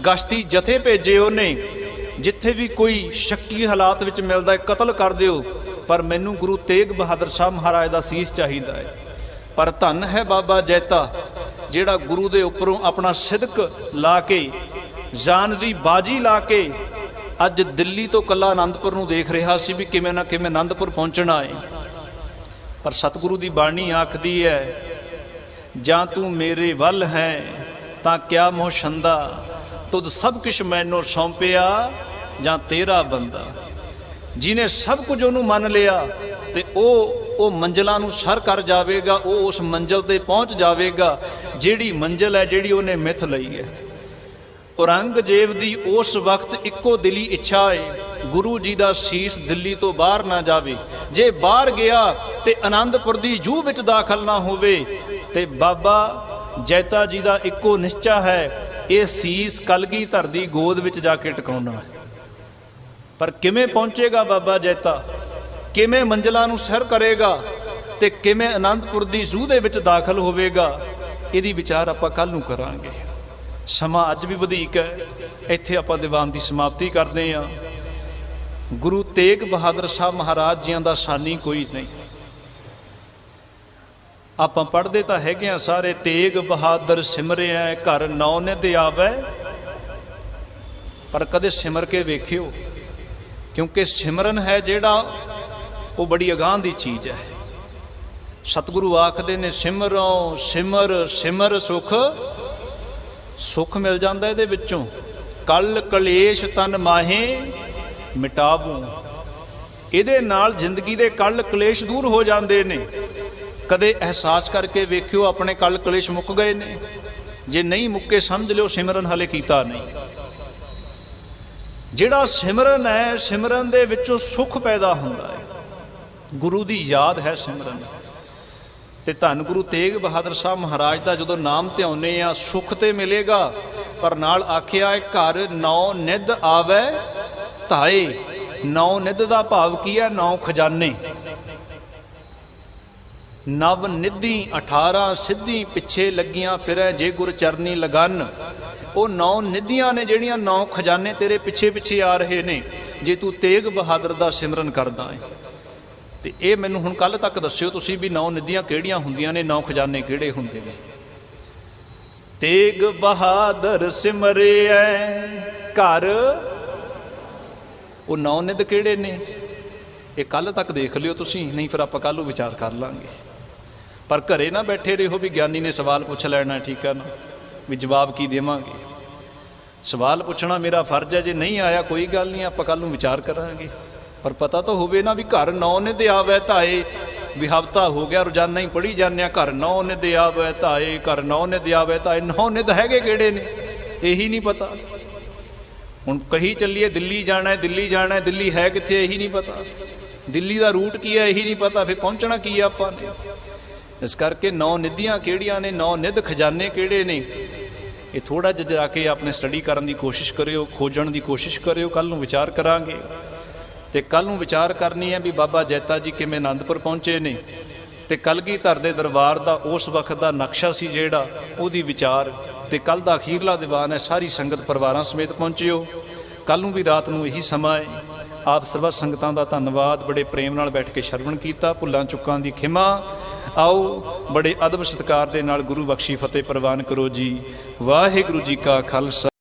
गश्ती जथे भेजे उन्हें, जिथे भी कोई शक्की हालात विच मिलदा है कतल कर दिओ, पर मैनू गुरु तेग बहादुर साहब महाराज का सीस चाहिदा है। पर धन है बाबा जैता ਜਿਹੜਾ ਗੁਰੂ ਦੇ ਉੱਪਰੋਂ ਆਪਣਾ ਸਿਦਕ ਲਾ ਕੇ, ਜਾਨ ਦੀ ਬਾਜੀ ਲਾ ਕੇ ਅੱਜ ਦਿੱਲੀ ਤੋਂ ਕੱਲਾ ਆਨੰਦਪੁਰ ਨੂੰ ਦੇਖ ਰਿਹਾ ਸੀ ਵੀ ਕਿਵੇਂ ਨਾ ਕਿਵੇਂ ਆਨੰਦਪੁਰ ਪਹੁੰਚਣਾ ਹੈ। ਪਰ ਸਤਿਗੁਰੂ ਦੀ ਬਾਣੀ ਆਖਦੀ ਹੈ, ਜਾਂ ਤੂੰ ਮੇਰੇ ਵੱਲ ਹੈ ਤਾਂ ਕਿਆ ਮੋਹ ਛੰਦਾ, ਤੁਧ ਸਭ ਕੁਛ ਮੈਨੂੰ ਸੌਂਪਿਆ ਜਾਂ ਤੇਰਾ ਬੰਦਾ। ਜਿਹਨੇ ਸਭ ਕੁਝ ਉਹਨੂੰ ਮੰਨ ਲਿਆ ਤੇ ਉਹ ਮੰਜ਼ਲਾਂ ਨੂੰ ਸਰ ਕਰ ਜਾਵੇਗਾ, ਉਹ ਉਸ ਮੰਜ਼ਲ ਤੇ ਪਹੁੰਚ ਜਾਵੇਗਾ ਜਿਹੜੀ ਮੰਜ਼ਲ ਹੈ ਜਿਹੜੀ ਉਹਨੇ ਮਿੱਥ ਲਈ ਹੈ। ਔਰੰਗਜ਼ੇਬ ਦੀ ਉਸ ਵਕਤ ਇੱਕੋ ਦਿਲੀ ਇੱਛਾ ਹੈ, ਗੁਰੂ ਜੀ ਦਾ ਸੀਸ ਦਿੱਲੀ ਤੋਂ ਬਾਹਰ ਨਾ ਜਾਵੇ। ਜੇ ਬਾਹਰ ਗਿਆ ਤੇ ਆਨੰਦਪੁਰ ਦੀ ਜੂਹ ਵਿੱਚ ਦਾਖਲ ਨਾ ਹੋਵੇ। ਤੇ ਬਾਬਾ ਜੈਤਾ ਜੀ ਦਾ ਇੱਕੋ ਨਿਸ਼ਚਾ ਹੈ, ਇਹ ਸੀਸ ਕਲਗੀਧਰ ਦੀ ਗੋਦ ਵਿੱਚ ਜਾ ਕੇ ਟਿਕਾਉਣਾ ਹੈ। ਪਰ ਕਿਵੇਂ ਪਹੁੰਚੇਗਾ ਬਾਬਾ ਜੈਤਾ, ਕਿਵੇਂ ਮੰਜ਼ਲਾਂ ਨੂੰ ਸੈਰ ਕਰੇਗਾ ਤੇ ਕਿਵੇਂ ਆਨੰਦਪੁਰ ਦੀ ਜੂਹ ਦੇ ਵਿੱਚ ਦਾਖਲ ਹੋਵੇਗਾ, ਇਹਦੀ ਵਿਚਾਰ ਆਪਾਂ ਕੱਲ ਨੂੰ ਕਰਾਂਗੇ। ਸਮਾਂ ਅੱਜ ਵੀ ਵਧੇਕ ਹੈ, ਇੱਥੇ ਆਪਾਂ ਦੀਵਾਨ ਦੀ ਸਮਾਪਤੀ ਕਰਦੇ ਹਾਂ। ਗੁਰੂ ਤੇਗ ਬਹਾਦਰ ਸਾਹਿਬ ਮਹਾਰਾਜ ਜੀਆਂ ਦਾ ਸਾਨੀ ਕੋਈ ਨਹੀਂ। ਆਪਾਂ ਪੜ੍ਹਦੇ ਤਾਂ ਹੈਗੇ ਆ ਸਾਰੇ, ਤੇਗ ਬਹਾਦਰ ਸਿਮਰਿਆ ਘਰ ਨੌ ਨਿਧ ਆਵੈ, ਪਰ ਕਦੇ ਸਿਮਰ ਕੇ ਵੇਖਿਓ, ਕਿਉਂਕਿ ਸਿਮਰਨ ਹੈ ਜਿਹੜਾ ਉਹ ਬੜੀ ਅਗਾਂਹ ਦੀ ਚੀਜ਼ ਹੈ। ਸਤਿਗੁਰੂ ਆਖਦੇ ਨੇ, ਸਿਮਰੋ ਸਿਮਰ ਸਿਮਰ ਸੁਖ, ਸੁਖ ਮਿਲ ਜਾਂਦਾ ਇਹਦੇ ਵਿੱਚੋਂ। ਕਲ ਕਲੇਸ਼ ਤਨ ਮਾਹੇ ਮਿਟਾਵੂ, ਇਹਦੇ ਨਾਲ ਜ਼ਿੰਦਗੀ ਦੇ ਕਲ ਕਲੇਸ਼ ਦੂਰ ਹੋ ਜਾਂਦੇ ਨੇ। ਕਦੇ ਅਹਿਸਾਸ ਕਰਕੇ ਵੇਖਿਓ ਆਪਣੇ ਕਲ ਕਲੇਸ਼ ਮੁੱਕ ਗਏ ਨੇ? ਜੇ ਨਹੀਂ ਮੁੱਕੇ ਸਮਝ ਲਿਓ ਸਿਮਰਨ ਹਲੇ ਕੀਤਾ ਨਹੀਂ। ਜਿਹੜਾ ਸਿਮਰਨ ਹੈ, ਸਿਮਰਨ ਦੇ ਵਿੱਚੋਂ ਸੁੱਖ ਪੈਦਾ ਹੁੰਦਾ ਹੈ, ਗੁਰੂ ਦੀ ਯਾਦ ਹੈ ਸਿਮਰਨ। ਤੇ ਧੰਨ ਗੁਰੂ ਤੇਗ ਬਹਾਦਰ ਸਾਹਿਬ ਮਹਾਰਾਜ ਦਾ ਜਦੋਂ ਨਾਮ ਧਿਆਉਂਦੇ ਆ, ਸੁੱਖ ਤੇ ਮਿਲੇਗਾ, ਪਰ ਨਾਲ ਆਖਿਆ ਹੈ ਘਰ ਨੌ ਨਿਧ ਆਵੈ ਧਾਏ। ਨੌ ਨਿਧ ਦਾ ਭਾਵ ਕੀ ਹੈ? ਨੌ ਖਜ਼ਾਨੇ। ਨਵ ਨਿਧੀ 18 ਸਿੱਧੀ ਪਿੱਛੇ ਲੱਗੀਆਂ ਫਿਰੈ ਜੇ ਗੁਰ ਚਰਨੀ ਲਗਨ। ਉਹ 9 ਨਿਧੀਆਂ ਨੇ ਜਿਹੜੀਆਂ 9 ਖਜ਼ਾਨੇ ਤੇਰੇ ਪਿੱਛੇ ਪਿੱਛੇ ਆ ਰਹੇ ਨੇ, ਜੇ ਤੂੰ ਤੇਗ ਬਹਾਦਰ ਦਾ ਸਿਮਰਨ ਕਰਦਾ ਹੈ। ਤੇ ਇਹ ਮੈਨੂੰ ਹੁਣ ਕੱਲ ਤੱਕ ਦੱਸਿਓ ਤੁਸੀਂ ਵੀ 9 ਨਿਧੀਆਂ ਕਿਹੜੀਆਂ ਹੁੰਦੀਆਂ ਨੇ, 9 ਖਜ਼ਾਨੇ ਕਿਹੜੇ ਹੁੰਦੇ ਨੇ। ਤੇਗ ਬਹਾਦਰ ਸਿਮਰਿਐ ਘਰ, ਉਹ 9 ਨਿਧ ਕਿਹੜੇ ਨੇ? ਇਹ ਕੱਲ ਤੱਕ ਦੇਖ ਲਿਓ ਤੁਸੀਂ, ਨਹੀਂ ਫਿਰ ਆਪਾਂ ਕੱਲ ਨੂੰ ਵਿਚਾਰ ਕਰ ਲਾਂਗੇ। ਪਰ ਘਰੇ ਨਾ ਬੈਠੇ ਰਹੋ ਵੀ ਗਿਆਨੀ ਨੇ ਸਵਾਲ ਪੁੱਛ ਲੈਣਾ, ਠੀਕ ਹੈ ਨਾ, ਵੀ ਜਵਾਬ ਕੀ ਦੇਵਾਂਗੇ। ਸਵਾਲ ਪੁੱਛਣਾ ਮੇਰਾ ਫਰਜ਼ ਹੈ, ਜੇ ਨਹੀਂ ਆਇਆ ਕੋਈ ਗੱਲ ਨਹੀਂ, ਆਪਾਂ ਕੱਲ ਨੂੰ ਵਿਚਾਰ ਕਰਾਂਗੇ। ਪਰ ਪਤਾ ਤਾਂ ਹੋਵੇ ਨਾ ਵੀ ਘਰ 9 ਨਿਧ ਆਵੈ ਧਾਏ। ਵੀ ਹਫ਼ਤਾ ਹੋ ਗਿਆ ਰੋਜ਼ਾਨਾ ਹੀ ਪੜ੍ਹੀ ਜਾਂਦੇ ਆ, ਘਰ 9 ਨਿਧ ਆਵੈ ਧਾਏ, ਘਰ 9 ਨਿਧ ਆਵੈ ਧਾਏ। 9 ਨਿਧ ਹੈਗੇ ਕਿਹੜੇ ਨੇ ਇਹੀ ਨਹੀਂ ਪਤਾ। ਹੁਣ ਕਹੀ ਚੱਲੀਏ ਦਿੱਲੀ ਜਾਣਾ ਹੈ, ਦਿੱਲੀ ਜਾਣਾ ਹੈ, ਦਿੱਲੀ ਹੈ ਕਿੱਥੇ ਇਹੀ ਨਹੀਂ ਪਤਾ। ਦਿੱਲੀ ਦਾ ਰੂਟ ਕੀ ਹੈ ਇਹੀ ਨਹੀਂ ਪਤਾ, ਫਿਰ ਪਹੁੰਚਣਾ ਕੀ ਹੈ ਆਪਾਂ ਨੇ। ਇਸ ਕਰਕੇ 9 ਨਿਧੀਆਂ ਕਿਹੜੀਆਂ ਨੇ, 9 ਨਿਧ ਖਜ਼ਾਨੇ ਕਿਹੜੇ ਨੇ, ਇਹ ਥੋੜ੍ਹਾ ਜਿਹਾ ਜਾ ਕੇ ਆਪਣੇ ਸਟੱਡੀ ਕਰਨ ਦੀ ਕੋਸ਼ਿਸ਼ ਕਰਿਓ, ਖੋਜਣ ਦੀ ਕੋਸ਼ਿਸ਼ ਕਰਿਓ। ਕੱਲ ਨੂੰ ਵਿਚਾਰ ਕਰਾਂਗੇ। ਤੇ ਕੱਲ ਨੂੰ ਵਿਚਾਰ ਕਰਨੀ ਹੈ ਵੀ ਬਾਬਾ ਜੈਤਾ ਜੀ ਕਿਵੇਂ ਆਨੰਦਪੁਰ ਪਹੁੰਚੇ ਨੇ, ਤੇ ਕਲਗੀਧਰ ਦੇ ਦਰਬਾਰ ਦਾ ਉਸ ਵਕਤ ਦਾ ਨਕਸ਼ਾ ਸੀ ਜਿਹੜਾ, ਉਹਦੀ ਵਿਚਾਰ। ਤੇ ਕੱਲ ਦਾ ਅਖੀਰਲਾ ਦੀਵਾਨ ਹੈ, ਸਾਰੀ ਸੰਗਤ ਪਰਿਵਾਰਾਂ ਸਮੇਤ ਪਹੁੰਚਿਓ। ਕੱਲ ਨੂੰ ਵੀ ਰਾਤ ਨੂੰ ਇਹੀ ਸਮਾਂ ਹੈ। ਆਪ ਸਰਬੱਤ ਸੰਗਤਾਂ ਦਾ ਧੰਨਵਾਦ, ਬੜੇ ਪ੍ਰੇਮ ਨਾਲ ਬੈਠ ਕੇ ਸ਼ਰਵਣ ਕੀਤਾ। ਭੁੱਲਾਂ ਚੁੱਕਾਂ ਦੀ ਖਿਮਾ। ਆਓ ਬੜੇ ਅਦਬ ਸਤਿਕਾਰ ਦੇ ਨਾਲ ਗੁਰੂ ਬਖਸ਼ੀ ਫਤਿਹ ਪ੍ਰਵਾਨ ਕਰੋ ਜੀ। ਵਾਹਿਗੁਰੂ ਜੀ ਕਾ ਖਾਲਸਾ।